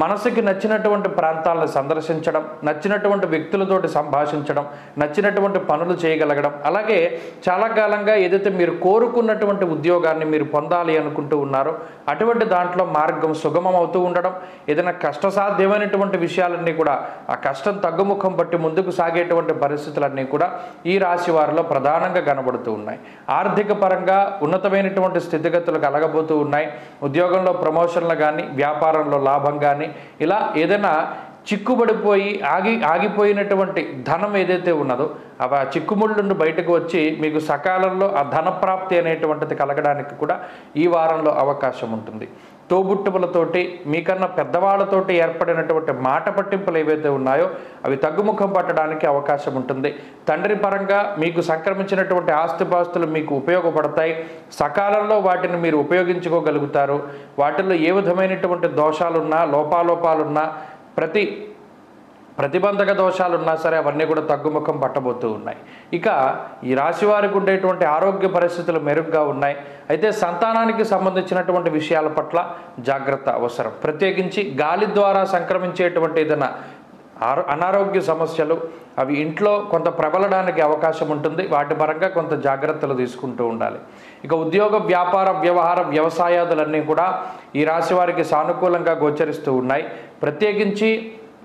A: మనసుకి నచ్చినటువంటి ప్రాంతాలను సందర్శించడం, నచ్చినటువంటి వ్యక్తులతోటి సంభాషించడం, నచ్చినటువంటి పనులు చేయగలగడం, అలాగే చాలా కాలంగా ఏదైతే మీరు కోరుకున్నటువంటి ఉద్యోగాన్ని మీరు పొందాలి అనుకుంటూ ఉన్నారో అటువంటి దాంట్లో మార్గం సుగమం అవుతూ ఉండడం, ఏదైనా కష్టసాధ్యమైనటువంటి విషయాలన్నీ కూడా ఆ కష్టం తగ్గుముఖం పట్టి ముందుకు సాగేటువంటి పరిస్థితులన్నీ కూడా ఈ రాశి వారిలో ప్రధానంగా కనబడుతూ ఉన్నాయి. ఆర్థిక పరంగా ఉన్నతమైనటువంటి స్థితిగతులు కలగబోతూ ఉన్నాయి. ఉద్యోగంలో ప్రమోషన్లు కానీ, వ్యాపారంలో లాభం కానీ, ఇలా ఏదైనా చిక్కుబడిపోయి ఆగిపోయినటువంటి ధనం ఏదైతే ఉన్నదో ఆ చిక్కుముళ్ళ నుండి బయటకు వచ్చి మీకు సకాలంలో ఆ ధనప్రాప్తి అనేటువంటిది కలగడానికి కూడా ఈ వారంలో అవకాశం ఉంటుంది. తోబుట్టువులతోటి, మీకన్నా పెద్దవాళ్ళతోటి ఏర్పడినటువంటి మాట పట్టింపులు ఏవైతే ఉన్నాయో అవి తగ్గుముఖం పట్టడానికి అవకాశం ఉంటుంది. తండ్రి పరంగా మీకు సంక్రమించినటువంటి ఆస్తిపాస్తులు మీకు ఉపయోగపడతాయి. సకాలంలో వాటిని మీరు ఉపయోగించుకోగలుగుతారు. వాటిల్లో ఏ విధమైనటువంటి దోషాలున్నా, లోపాలున్నా, ప్రతిబంధక దోషాలున్నా సరే అవన్నీ కూడా తగ్గుముఖం పట్టబోతూ ఉన్నాయి. ఇక ఈ రాశి వారికి ఉండేటువంటి ఆరోగ్య పరిస్థితులు మెరుగ్గా ఉన్నాయి. అయితే సంతానానికి సంబంధించినటువంటి విషయాల పట్ల జాగ్రత్త అవసరం. ప్రత్యేకించి గాలి ద్వారా సంక్రమించేటువంటి ఏదైనా అనారోగ్య సమస్యలు అవి ఇంట్లో కొంత ప్రబలడానికి అవకాశం ఉంటుంది. వాటి పరంగా కొంత జాగ్రత్తలు తీసుకుంటూ ఉండాలి. ఇక ఉద్యోగ, వ్యాపార, వ్యవహార, వ్యవసాయాదులన్నీ కూడా ఈ రాశి వారికి సానుకూలంగా గోచరిస్తూ ఉన్నాయి. ప్రత్యేకించి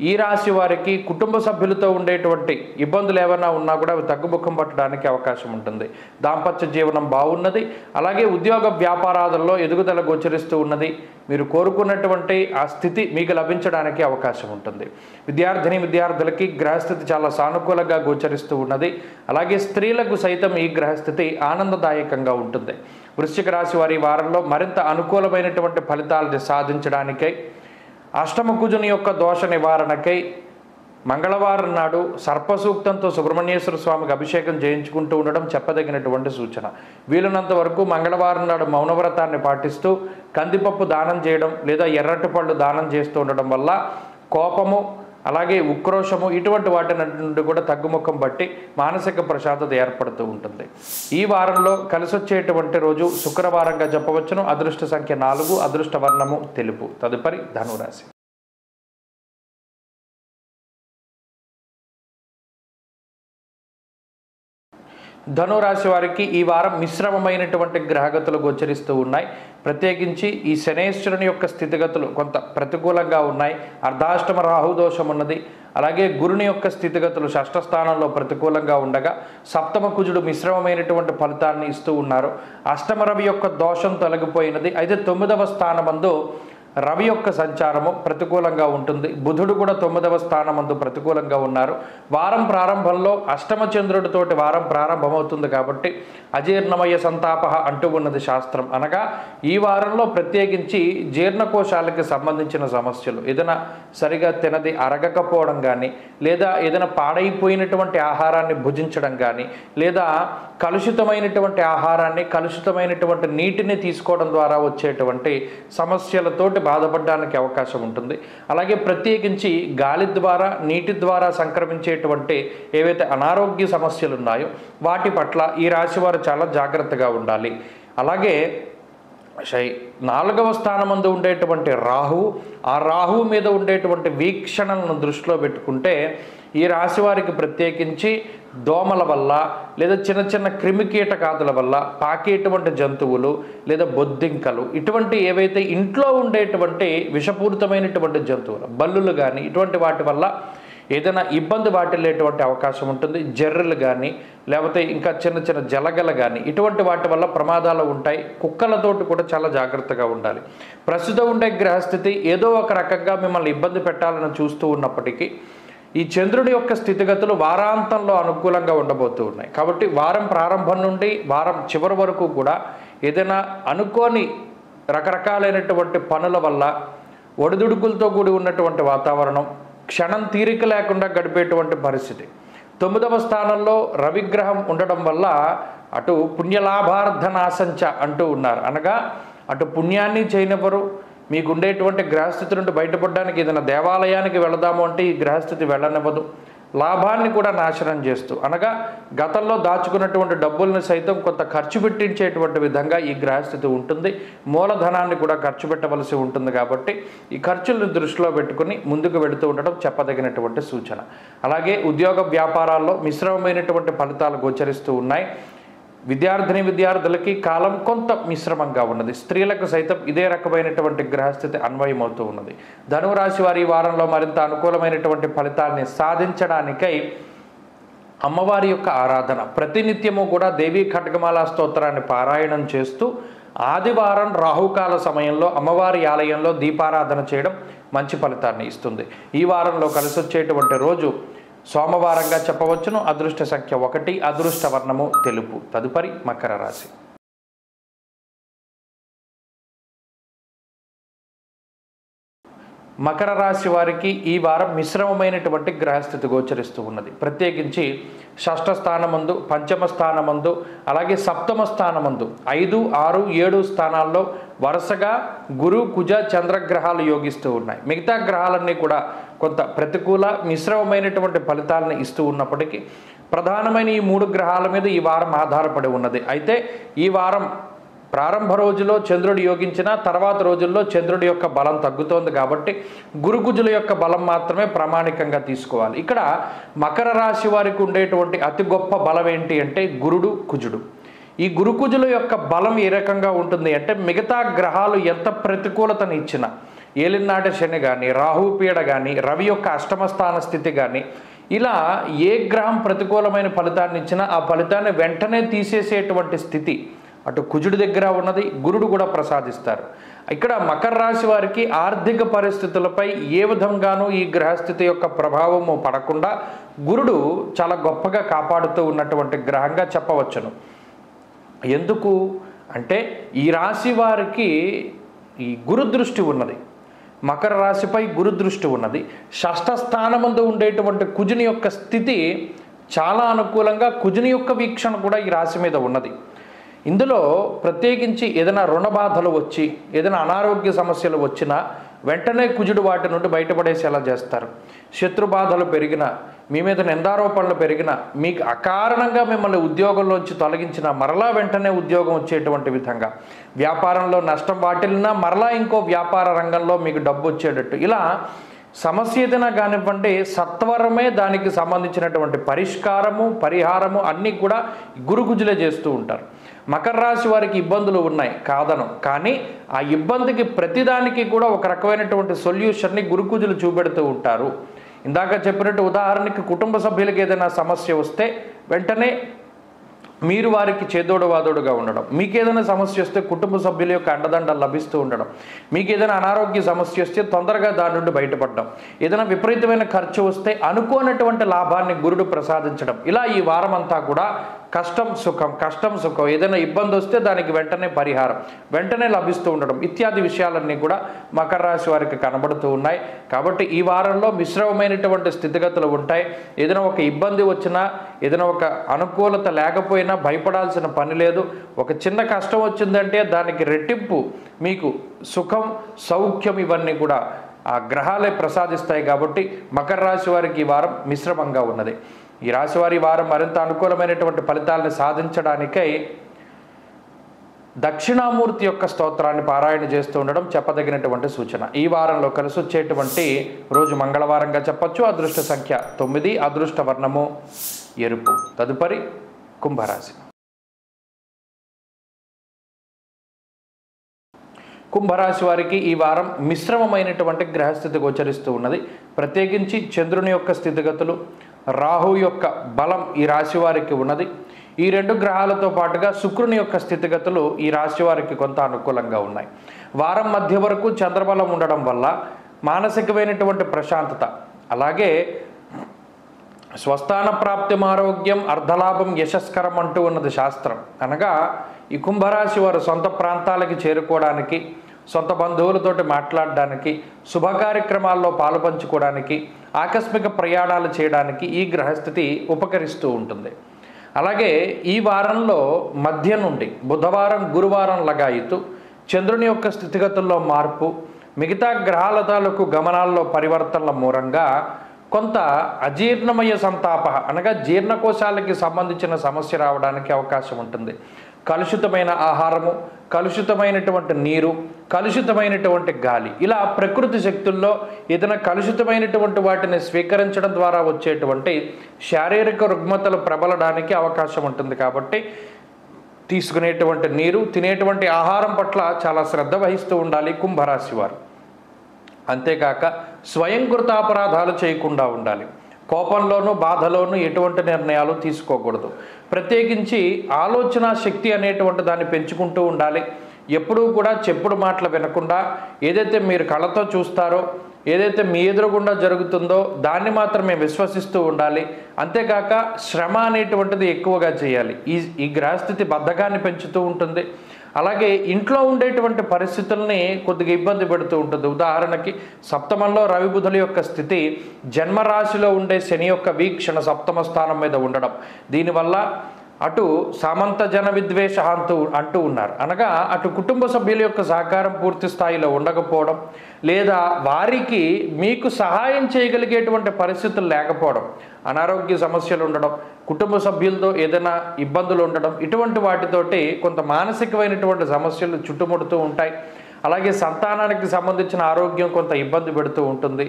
A: ఈ రాశి వారికి కుటుంబ సభ్యులతో ఉండేటువంటి ఇబ్బందులు ఏమైనా ఉన్నా కూడా అవి తగ్గుముఖం పట్టడానికి అవకాశం ఉంటుంది. దాంపత్య జీవనం బాగున్నది. అలాగే ఉద్యోగ వ్యాపారాలలో ఎదుగుదల గోచరిస్తూ ఉన్నది. మీరు కోరుకున్నటువంటి ఆ స్థితి మీకు లభించడానికి అవకాశం ఉంటుంది. విద్యార్థులకి గ్రహస్థితి చాలా సానుకూలంగా గోచరిస్తూ ఉన్నది. అలాగే స్త్రీలకు సైతం ఈ గ్రహస్థితి ఆనందదాయకంగా ఉంటుంది. వృశ్చిక రాశి వారి వారంలో మరింత అనుకూలమైనటువంటి ఫలితాలను సాధించడానికై అష్టమ కుజుని యొక్క దోష నివారణకై మంగళవారం నాడు సర్పసూక్తంతో సుబ్రహ్మణ్యేశ్వర స్వామికి అభిషేకం చేయించుకుంటూ ఉండడం చెప్పదగినటువంటి సూచన. వీలున్నంత వరకు మంగళవారం నాడు మౌనవ్రతాన్ని పాటిస్తూ కందిపప్పు దానం చేయడం లేదా ఎర్రటి పళ్ళు దానం చేస్తూ ఉండడం వల్ల కోపము, అలాగే ఉక్రోషము ఇటువంటి వాటి నుండి కూడా తగ్గుముఖం బట్టి మానసిక ప్రశాంతత ఏర్పడుతూ ఉంటుంది. ఈ వారంలో కలిసొచ్చేటువంటి రోజు శుక్రవారంగా చెప్పవచ్చును. అదృష్ట సంఖ్య 4, అదృష్ట వర్ణము తెలుపు. తదుపరి ధనురాశి. ధనురాశి వారికి ఈ వారం మిశ్రమమైనటువంటి గ్రహగతులు గోచరిస్తూ ఉన్నాయి. ప్రత్యేకించి ఈ శనేశ్వరుని యొక్క స్థితిగతులు కొంత ప్రతికూలంగా ఉన్నాయి. అర్ధాష్టమ రాహుదోషం ఉన్నది. అలాగే గురుని యొక్క స్థితిగతులు షష్ఠ స్థానంలో ప్రతికూలంగా ఉండగా సప్తమ కుజుడు మిశ్రమమైనటువంటి ఫలితాన్ని ఇస్తూ ఉన్నారు. అష్టమ రవి యొక్క దోషం తొలగిపోయినది. అయితే 9వ స్థానమందు రవి యొక్క సంచారము ప్రతికూలంగా ఉంటుంది. బుధుడు కూడా 9వ స్థానమందు ప్రతికూలంగా ఉన్నారు. వారం ప్రారంభంలో అష్టమ చంద్రుడితోటి వారం ప్రారంభమవుతుంది కాబట్టి అజీర్ణమయ సంతాప అంటూ ఉన్నది శాస్త్రం. అనగా ఈ వారంలో ప్రత్యేకించి జీర్ణకోశాలకి సంబంధించిన సమస్యలు, ఏదైనా సరిగా తినది అరగకపోవడం కానీ, లేదా ఏదైనా పాడైపోయినటువంటి ఆహారాన్ని భుజించడం కానీ, లేదా కలుషితమైనటువంటి ఆహారాన్ని, కలుషితమైనటువంటి నీటిని తీసుకోవడం ద్వారా వచ్చేటువంటి సమస్యలతోటి బాధపడడానికి అవకాశం ఉంటుంది. అలాగే ప్రత్యేకించి గాలి ద్వారా, నీటి ద్వారా సంక్రమించేటువంటి ఏవైతే అనారోగ్య సమస్యలు ఉన్నాయో వాటి పట్ల ఈ రాశివారు చాలా జాగ్రత్తగా ఉండాలి. అలాగే 4వ స్థానమందు ఉండేటువంటి రాహువు, ఆ రాహువు మీద ఉండేటువంటి వీక్షణలను దృష్టిలో పెట్టుకుంటే ఈ రాశి వారికి ప్రత్యేకించి దోమల వల్ల లేదా చిన్న చిన్న క్రిమికీటకాదుల వల్ల పాకేటువంటి జంతువులు లేదా బొద్దింకలు, ఇటువంటి ఏవైతే ఇంట్లో ఉండేటువంటి విషపూరితమైనటువంటి జంతువులు, బల్లులు కానీ ఇటువంటి వాటి వల్ల ఏదైనా ఇబ్బంది వాటిల్లేటువంటి అవకాశం ఉంటుంది. జర్రెలు కానీ లేకపోతే ఇంకా చిన్న చిన్న జలగలు కానీ ఇటువంటి వాటి వల్ల ప్రమాదాలు ఉంటాయి. కుక్కలతోటి కూడా చాలా జాగ్రత్తగా ఉండాలి. ప్రస్తుతం ఉండే గ్రహస్థితి ఏదో ఒక రకంగా మిమ్మల్ని ఇబ్బంది పెట్టాలని చూస్తూ ఉన్నప్పటికీ ఈ చంద్రుడి యొక్క స్థితిగతులు వారాంతంలో అనుకూలంగా ఉండబోతూ ఉన్నాయి. కాబట్టి వారం ప్రారంభం నుండి వారం చివరి వరకు కూడా ఏదైనా అనుకోని రకరకాలైనటువంటి పనుల వల్ల ఒడిదుడుకులతో కూడి ఉన్నటువంటి వాతావరణం, క్షణం తీరిక లేకుండా గడిపేటువంటి పరిస్థితి. 9వ స్థానంలో రవిగ్రహం ఉండడం వల్ల అటు పుణ్యలాభార్థనాశంచ అంటూ ఉన్నారు. అనగా అటు పుణ్యాన్ని చేయనివ్వరు. మీకు ఉండేటువంటి గ్రహస్థితి నుండి బయటపడడానికి ఏదైనా దేవాలయానికి వెళదాము అంటే ఈ గ్రహస్థితి వెళ్ళనివ్వదు. లాభాన్ని కూడా నాశనం చేస్తూ, అనగా గతంలో దాచుకున్నటువంటి డబ్బుల్ని సైతం కొంత ఖర్చు పెట్టించేటువంటి విధంగా ఈ గ్రహస్థితి ఉంటుంది. మూలధనాన్ని కూడా ఖర్చు పెట్టవలసి ఉంటుంది. కాబట్టి ఈ ఖర్చులను దృష్టిలో పెట్టుకుని ముందుకు వెళుతూ ఉండడం చెప్పదగినటువంటి సూచన. అలాగే ఉద్యోగ వ్యాపారాల్లో మిశ్రమమైనటువంటి ఫలితాలు గోచరిస్తూ ఉన్నాయి. విద్యార్థులకి కాలం కొంత మిశ్రమంగా ఉన్నది. స్త్రీలకు సైతం ఇదే రకమైనటువంటి గ్రహస్థితి అన్వయమవుతూ ఉన్నది. ధనురాశి వారి వారంలో మరింత అనుకూలమైనటువంటి ఫలితాన్ని సాధించడానికై అమ్మవారి యొక్క ఆరాధన ప్రతినిత్యము కూడా దేవీ ఖడ్గమాల స్తోత్రాన్ని పారాయణం చేస్తూ ఆదివారం రాహుకాల సమయంలో అమ్మవారి ఆలయంలో దీపారాధన చేయడం మంచి ఫలితాన్ని ఇస్తుంది. ఈ వారంలో కలిసి వచ్చేటువంటి రోజు సోమవారంగా చెప్పవచ్చును. అదృష్ట సంఖ్య 1, అదృష్ట వర్ణము తెలుపు. తదుపరి మకర రాశి. మకర రాశి వారికి ఈ వారం మిశ్రమమైనటువంటి గ్రహస్థితి గోచరిస్తూ ఉన్నది. ప్రత్యేకించి షష్ఠ స్థానమందు, పంచమ స్థానమందు, అలాగే సప్తమ స్థానమందు 5, 6, 7 స్థానాల్లో వరుసగా గురు, కుజ, చంద్రగ్రహాలు యోగిస్తూ ఉన్నాయి. మిగతా గ్రహాలన్నీ కూడా కొంత ప్రతికూల మిశ్రమమైనటువంటి ఫలితాలను ఇస్తూ ఉన్నప్పటికీ ప్రధానమైన ఈ 3 గ్రహాల మీద ఈ వారం ఆధారపడి ఉన్నది. అయితే ఈ వారం ప్రారంభ రోజులో చంద్రుడు యోగించిన తర్వాత రోజుల్లో చంద్రుడి యొక్క బలం తగ్గుతోంది. కాబట్టి గురుకుజుల యొక్క బలం మాత్రమే ప్రామాణికంగా తీసుకోవాలి. ఇక్కడ మకర రాశి వారికి ఉండేటువంటి అతి గొప్ప బలం ఏంటి అంటే గురుడు, కుజుడు. ఈ గురుకుజుల యొక్క బలం ఏ రకంగా ఉంటుంది అంటే మిగతా గ్రహాలు ఎంత ప్రతికూలతను ఇచ్చినా, ఏలినాటి శని కానీ, రాహుపీడ కానీ, రవి యొక్క అష్టమ స్థాన స్థితి కానీ, ఇలా ఏ గ్రహం ప్రతికూలమైన ఫలితాన్ని ఇచ్చినా ఆ ఫలితాన్ని వెంటనే తీసేసేటువంటి స్థితి అటు కుజుడి దగ్గర ఉన్నది. గురుడు కూడా ప్రసాదిస్తారు. ఇక్కడ మకర రాశి వారికి ఆర్థిక పరిస్థితులపై ఏ విధంగానూ ఈ గ్రహస్థితి యొక్క ప్రభావము పడకుండా గురుడు చాలా గొప్పగా కాపాడుతూ ఉన్నటువంటి గ్రహంగా చెప్పవచ్చును. ఎందుకు అంటే ఈ రాశి వారికి ఈ గురుదృష్టి ఉన్నది. మకర రాశిపై గురుదృష్టి ఉన్నది. షష్ఠ స్థానమందు ఉండేటువంటి కుజుని యొక్క స్థితి చాలా అనుకూలంగా, కుజుని యొక్క వీక్షణ కూడా ఈ రాశి మీద ఉన్నది. ఇందులో ప్రత్యేకించి ఏదైనా రుణ బాధలు వచ్చి, ఏదైనా అనారోగ్య సమస్యలు వచ్చినా వెంటనే కుజుడు వాటి నుండి బయటపడేసేలా చేస్తారు. శత్రు బాధలు పెరిగినా, మీ మీద నిందారోపణలు పెరిగినా, మీకు అకారణంగా మిమ్మల్ని ఉద్యోగంలోంచి తొలగించిన మరలా వెంటనే ఉద్యోగం వచ్చేటువంటి విధంగా, వ్యాపారంలో నష్టం వాటిల్లినా మరలా ఇంకో వ్యాపార రంగంలో మీకు డబ్బు వచ్చేటట్టు, ఇలా సమస్య ఏదైనా కానివ్వండి సత్వరమే దానికి సంబంధించినటువంటి పరిష్కారము, పరిహారము అన్నీ కూడా గురుకుజులే చేస్తూ ఉంటారు. మకర రాశి వారికి ఇబ్బందులు ఉన్నాయి కాదను, కానీ ఆ ఇబ్బందికి ప్రతిదానికి కూడా ఒక రకమైనటువంటి సొల్యూషన్ని గురుకుజులు చూపెడుతూ ఉంటారు. ఇందాక చెప్పినట్టు ఉదాహరణకి కుటుంబ సభ్యులకి ఏదైనా సమస్య వస్తే వెంటనే మీరు వారికి చేదోడు వాదోడుగా ఉండడం, మీకు ఏదైనా సమస్య వస్తే కుటుంబ సభ్యుల యొక్క అండదండలు లభిస్తూ ఉండడం, మీకు ఏదైనా అనారోగ్య సమస్య వస్తే తొందరగా దాని నుండి బయటపడడం, ఏదైనా విపరీతమైన ఖర్చు వస్తే అనుకోనటువంటి లాభాన్ని గురుడు ప్రసాదించడం, ఇలా ఈ వారం అంతా కూడా కష్టం సుఖం, కష్టం సుఖం, ఏదైనా ఇబ్బంది వస్తే దానికి వెంటనే పరిహారం వెంటనే లభిస్తూ ఉండడం ఇత్యాది విషయాలన్నీ కూడా మకర రాశి వారికి కనబడుతూ ఉన్నాయి. కాబట్టి ఈ వారంలో మిశ్రమమైనటువంటి స్థితిగతులు ఉంటాయి. ఏదైనా ఒక ఇబ్బంది వచ్చినా, ఏదైనా ఒక అనుకూలత లేకపోయినా భయపడాల్సిన పని లేదు. ఒక చిన్న కష్టం వచ్చిందంటే దానికి రెట్టింపు మీకు సుఖం, సౌఖ్యం ఇవన్నీ కూడా ఆ గ్రహాలే ప్రసాదిస్తాయి. కాబట్టి మకర రాశి వారికి ఈ వారం మిశ్రమంగా ఉన్నది. ఈ రాశివారి వారం మరింత అనుకూలమైనటువంటి ఫలితాలను సాధించడానికై దక్షిణామూర్తి యొక్క స్తోత్రాన్ని పారాయణ చేస్తూ ఉండడం చెప్పదగినటువంటి సూచన. ఈ వారంలో కలిసి వచ్చేటువంటి రోజు మంగళవారంగా చెప్పచ్చు. అదృష్ట సంఖ్య 9, అదృష్ట వర్ణము ఎరుపు. తదుపరి కుంభరాశి. కుంభరాశి వారికి ఈ వారం మిశ్రమమైనటువంటి గ్రహస్థితి గోచరిస్తూ ఉన్నది. ప్రత్యేకించి చంద్రుని యొక్క స్థితిగతులు, రాహు యొక్క బలం ఈ రాశి వారికి ఉన్నది. ఈ రెండు గ్రహాలతో పాటుగా శుక్రుని యొక్క స్థితిగతులు ఈ రాశి వారికి కొంత అనుకూలంగా ఉన్నాయి. వారం మధ్య వరకు చంద్రబలం ఉండడం వల్ల మానసికమైనటువంటి ప్రశాంతత, అలాగే స్వస్థాన ప్రాప్తి ఆరోగ్యం అర్ధలాభం యశస్కరం అంటూ ఉన్నది శాస్త్రం. అనగా ఈ కుంభరాశి వారు సొంత ప్రాంతాలకి చేరుకోవడానికి, సొంత బంధువులతోటి మాట్లాడడానికి, శుభ కార్యక్రమాల్లో పాలుపంచుకోవడానికి, ఆకస్మిక ప్రయాణాలు చేయడానికి ఈ గ్రహస్థితి ఉపకరిస్తూ ఉంటుంది. అలాగే ఈ వారంలో మధ్య నుండి బుధవారం గురువారం లగాయితూ చంద్రుని యొక్క స్థితిగతుల్లో మార్పు, మిగతా గ్రహాల తాలూకు గమనాల్లో పరివర్తనల మూలంగా కొంత అజీర్ణమయ సంతాప అనగా జీర్ణకోశాలకి సంబంధించిన సమస్య రావడానికి అవకాశం ఉంటుంది. కలుషితమైన ఆహారము, కలుషితమైనటువంటి నీరు, కలుషితమైనటువంటి గాలి, ఇలా ప్రకృతి శక్తుల్లో ఏదైనా కలుషితమైనటువంటి వాటిని స్వీకరించడం ద్వారా వచ్చేటువంటి శారీరక రుగ్మతలు ప్రబలడానికి అవకాశం ఉంటుంది. కాబట్టి తీసుకునేటువంటి నీరు, తినేటువంటి ఆహారం పట్ల చాలా శ్రద్ధ వహిస్తూ ఉండాలి కుంభరాశి వారు. అంతేకాక స్వయంకృతాపరాధాలు చేయకుండా ఉండాలి. కోపంలోనూ బాధలోనూ ఎటువంటి నిర్ణయాలు తీసుకోకూడదు. ప్రత్యేకించి ఆలోచన శక్తి అనేటువంటి దాన్ని పెంచుకుంటూ ఉండాలి. ఎప్పుడూ కూడా చెప్పుడు మాటలు వినకుండా ఏదైతే మీరు కళ్ళతో చూస్తారో, ఏదైతే మీ ఎదురుగుండా జరుగుతుందో దాన్ని మాత్రమే విశ్వసిస్తూ ఉండాలి. అంతేకాక శ్రమ అనేటువంటిది ఎక్కువగా చేయాలి. ఈ గ్రహస్థితి బద్ధకాన్ని పెంచుతూ ఉంటుంది. అలాగే ఇంట్లో ఉండేటువంటి పరిస్థితుల్ని కొద్దిగా ఇబ్బంది పెడుతూ ఉంటుంది. ఉదాహరణకి సప్తమంలో రవి బుధుల యొక్క స్థితి, జన్మరాశిలో ఉండే శని యొక్క వీక్షణ సప్తమ స్థానం మీద ఉండడం, దీనివల్ల అటు సామంత జన విద్వేష అంటూ ఉన్నారు. అనగా అటు కుటుంబ సభ్యుల యొక్క సహకారం పూర్తి స్థాయిలో ఉండకపోవడం, లేదా వారికి మీకు సహాయం చేయగలిగేటువంటి పరిస్థితులు లేకపోవడం, అనారోగ్య సమస్యలు ఉండడం, కుటుంబ సభ్యులతో ఏదైనా ఇబ్బందులు ఉండడం, ఇటువంటి వాటితోటి కొంత మానసికమైనటువంటి సమస్యలు చుట్టుముడుతూ ఉంటాయి. అలాగే సంతానానికి సంబంధించిన ఆరోగ్యం కొంత ఇబ్బంది పెడుతూ ఉంటుంది.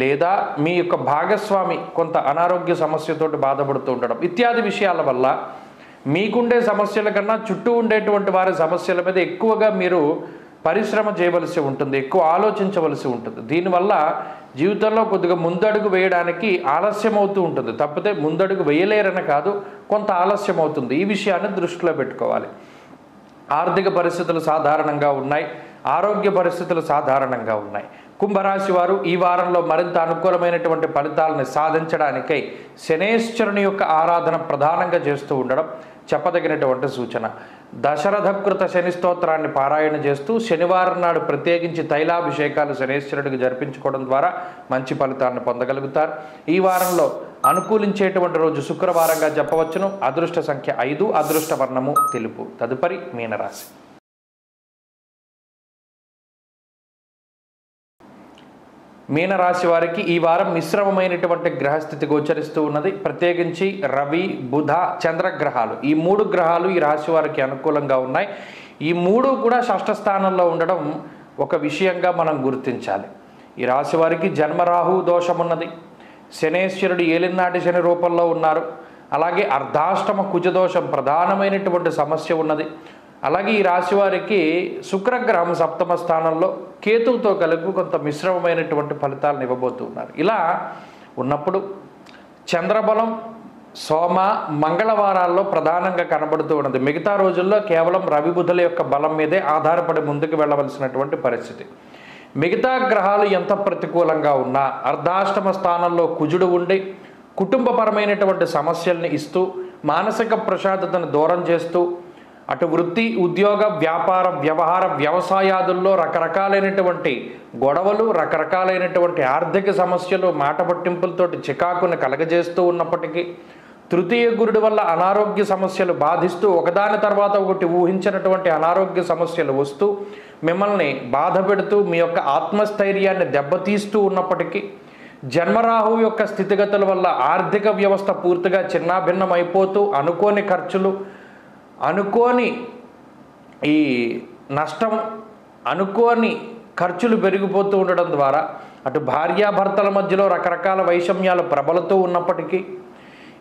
A: లేదా మీ యొక్క భాగస్వామి కొంత అనారోగ్య సమస్యతోటి బాధపడుతూ ఉండడం ఇత్యాది విషయాల వల్ల మీకుండే సమస్యల కన్నా చుట్టూ ఉండేటువంటి వారి సమస్యల మీద ఎక్కువగా మీరు పరిశ్రమ చేయవలసి ఉంటుంది, ఎక్కువ ఆలోచించవలసి ఉంటుంది. దీనివల్ల జీవితంలో కొద్దిగా ముందడుగు వేయడానికి ఆలస్యం అవుతూ ఉంటుంది. తప్పితే ముందడుగు వేయలేరని కాదు, కొంత ఆలస్యం అవుతుంది. ఈ విషయాన్ని దృష్టిలో పెట్టుకోవాలి. ఆర్థిక పరిస్థితులు సాధారణంగా ఉన్నాయి, ఆరోగ్య పరిస్థితులు సాధారణంగా ఉన్నాయి. కుంభరాశి వారు ఈ వారంలో మరింత అనుకూలమైనటువంటి ఫలితాలను సాధించడానికై శనేశ్వరుని యొక్క ఆరాధన ప్రధానంగా చేస్తూ ఉండడం చెప్పదగినటువంటి సూచన. దశరథకృత శని స్తోత్రాన్ని పారాయణ చేస్తూ శనివారం నాడు ప్రత్యేకించి తైలాభిషేకాలు శనేశ్వరుడికి జరిపించుకోవడం ద్వారా మంచి ఫలితాలను పొందగలుగుతారు. ఈ వారంలో అనుకూలించేటువంటి రోజు శుక్రవారంగా చెప్పవచ్చును. అదృష్ట సంఖ్య 5, అదృష్ట వర్ణము తెలుపు. తదుపరి మీనరాశి. మీనరాశి వారికి ఈ వారం మిశ్రమమైనటువంటి గ్రహస్థితి గోచరిస్తూ ఉన్నది. ప్రత్యేకించి రవి, బుధ, చంద్రగ్రహాలు, ఈ 3 గ్రహాలు ఈ రాశి వారికి అనుకూలంగా ఉన్నాయి. ఈ 3 కూడా షష్ఠ స్థానంలో ఉండడం ఒక విషయంగా మనం గుర్తించాలి. ఈ రాశి వారికి జన్మరాహు దోషం ఉన్నది. శనేశ్వరుడు ఏలినాటి శని రూపంలో ఉన్నారు. అలాగే అర్ధాష్టమ కుజదోషం ప్రధానమైనటువంటి సమస్య ఉన్నది. అలాగే ఈ రాశి వారికి శుక్రగ్రహం సప్తమ స్థానంలో కేతువుతో కలిపి కొంత మిశ్రమమైనటువంటి ఫలితాలను ఇవ్వబోతూ ఉన్నారు. ఇలా ఉన్నప్పుడు చంద్రబలం సోమ మంగళవారాల్లో ప్రధానంగా కనబడుతూ ఉన్నది. మిగతా రోజుల్లో కేవలం రవి బుధుల యొక్క బలం మీదే ఆధారపడి ముందుకు వెళ్ళవలసినటువంటి పరిస్థితి. మిగతా గ్రహాలు ఎంత ప్రతికూలంగా ఉన్నా అర్ధాష్టమ స్థానంలో కుజుడు ఉండి కుటుంబపరమైనటువంటి సమస్యల్ని ఇస్తూ మానసిక ప్రశాంతతను దూరం చేస్తూ అటు వృత్తి, ఉద్యోగ, వ్యాపార, వ్యవహార, వ్యవసాయాదుల్లో రకరకాలైనటువంటి గొడవలు, రకరకాలైనటువంటి ఆర్థిక సమస్యలు, మాట పట్టింపులతోటి చికాకును కలగజేస్తూ ఉన్నప్పటికీ తృతీయ గురుడి వల్ల అనారోగ్య సమస్యలు బాధిస్తూ ఒకదాని తర్వాత ఒకటి ఊహించినటువంటి అనారోగ్య సమస్యలు వస్తూ మిమ్మల్ని బాధ పెడుతూ మీ యొక్క ఆత్మస్థైర్యాన్ని దెబ్బతీస్తూ ఉన్నప్పటికీ జన్మరాహు యొక్క స్థితిగతుల వల్ల ఆర్థిక వ్యవస్థ పూర్తిగా చిన్నాభిన్నం అయిపోతూ అనుకోని ఖర్చులు, అనుకోని ఈ నష్టం, అనుకోని ఖర్చులు పెరిగిపోతూ ఉండడం ద్వారా అటు భార్యాభర్తల మధ్యలో రకరకాల వైషమ్యాలు ప్రబలుతూ ఉన్నప్పటికీ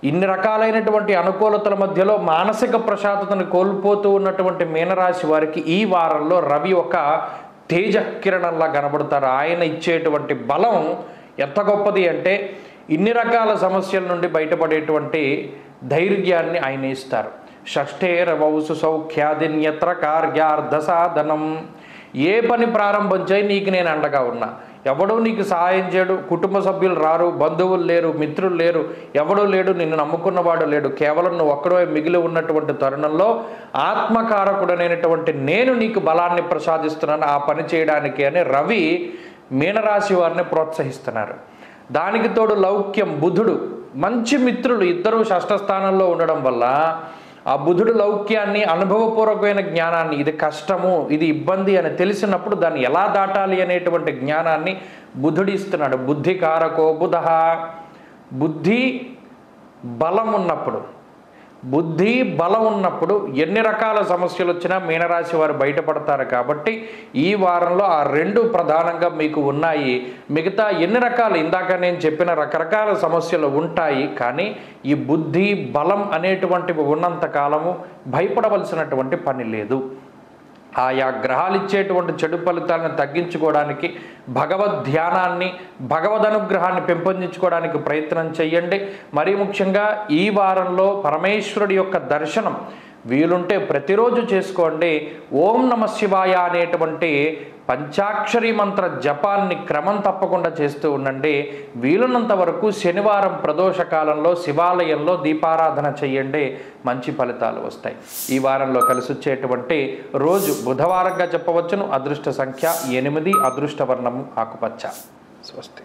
A: ఇన్ని రకాలైనటువంటి అనుకూలతల మధ్యలో మానసిక ప్రశాంతతను కోల్పోతూ ఉన్నటువంటి మీనరాశి వారికి ఈ వారంలో రవి ఒక తేజకిరణంలా కనబడతారు. ఆయన ఇచ్చేటువంటి బలం ఎంత గొప్పది అంటే ఇన్ని రకాల సమస్యల నుండి బయటపడేటువంటి ధైర్యాన్ని ఆయన ఇస్తారు. షష్ఠేరవౌసు సౌఖ్యాదిన్యత్ర కార్యార్థ సాధనం. ఏ పని ప్రారంభం చేయి, నీకు నేను అండగా ఉన్నా. ఎవడూ నీకు సహాయం చేయడు, కుటుంబ సభ్యులు రారు, బంధువులు లేరు, మిత్రులు లేరు, ఎవడూ లేడు, నిన్ను నమ్ముకున్నవాడు లేడు, కేవలం నువ్వు ఒక్కడే మిగిలి ఉన్నటువంటి తరుణంలో ఆత్మకారకుడనైనటువంటి నేను నీకు బలాన్ని ప్రసాదిస్తున్నాను ఆ పని చేయడానికి అని రవి మీనరాశి వారిని ప్రోత్సహిస్తున్నారు. దానికి తోడు లౌక్యం, బుధుడు మంచి మిత్రులు ఇద్దరూ షష్ఠ స్థానంలో ఉండడం వల్ల ఆ బుధుడు లౌక్యాన్ని, అనుభవపూర్వకమైన జ్ఞానాన్ని, ఇది కష్టము, ఇది ఇబ్బంది అని తెలిసినప్పుడు దాన్ని ఎలా దాటాలి అనేటువంటి జ్ఞానాన్ని బుధుడు ఇస్తున్నాడు. బుద్ధికారకో బుధ. బుద్ధి బలం ఉన్నప్పుడు ఎన్ని రకాల సమస్యలు వచ్చినా మీనరాశి వారు బయటపడతారు. కాబట్టి ఈ వారంలో ఆ రెండు ప్రధానంగా మీకు ఉన్నాయి. మిగతా ఎన్ని రకాలు, ఇందాక నేను చెప్పిన రకరకాల సమస్యలు ఉంటాయి. కానీ ఈ బుద్ధి బలం అనేటువంటివి ఉన్నంత కాలము భయపడవలసినటువంటి పని లేదు. ఆయా గ్రహాలు ఇచ్చేటువంటి చెడు ఫలితాలను తగ్గించుకోవడానికి భగవద్ ధ్యానాన్ని, భగవద్ అనుగ్రహాన్ని పెంపొందించుకోవడానికి ప్రయత్నం చేయండి. మరీ ముఖ్యంగా ఈ వారంలో పరమేశ్వరుడి యొక్క దర్శనం వీలుంటే ప్రతిరోజు చేసుకోండి. ఓం నమ శివాయ అనేటువంటి పంచాక్షరి మంత్ర జపాన్ని క్రమం తప్పకుండా చేస్తూ ఉండండి. వీలున్నంత వరకు శనివారం ప్రదోష కాలంలో శివాలయంలో దీపారాధన చేయండి, మంచి ఫలితాలు వస్తాయి. ఈ వారంలో కలిసి వచ్చేటువంటి రోజు బుధవారంగా చెప్పవచ్చును. అదృష్ట సంఖ్య 8, అదృష్ట వర్ణము ఆకుపచ్చ. స్వస్తి.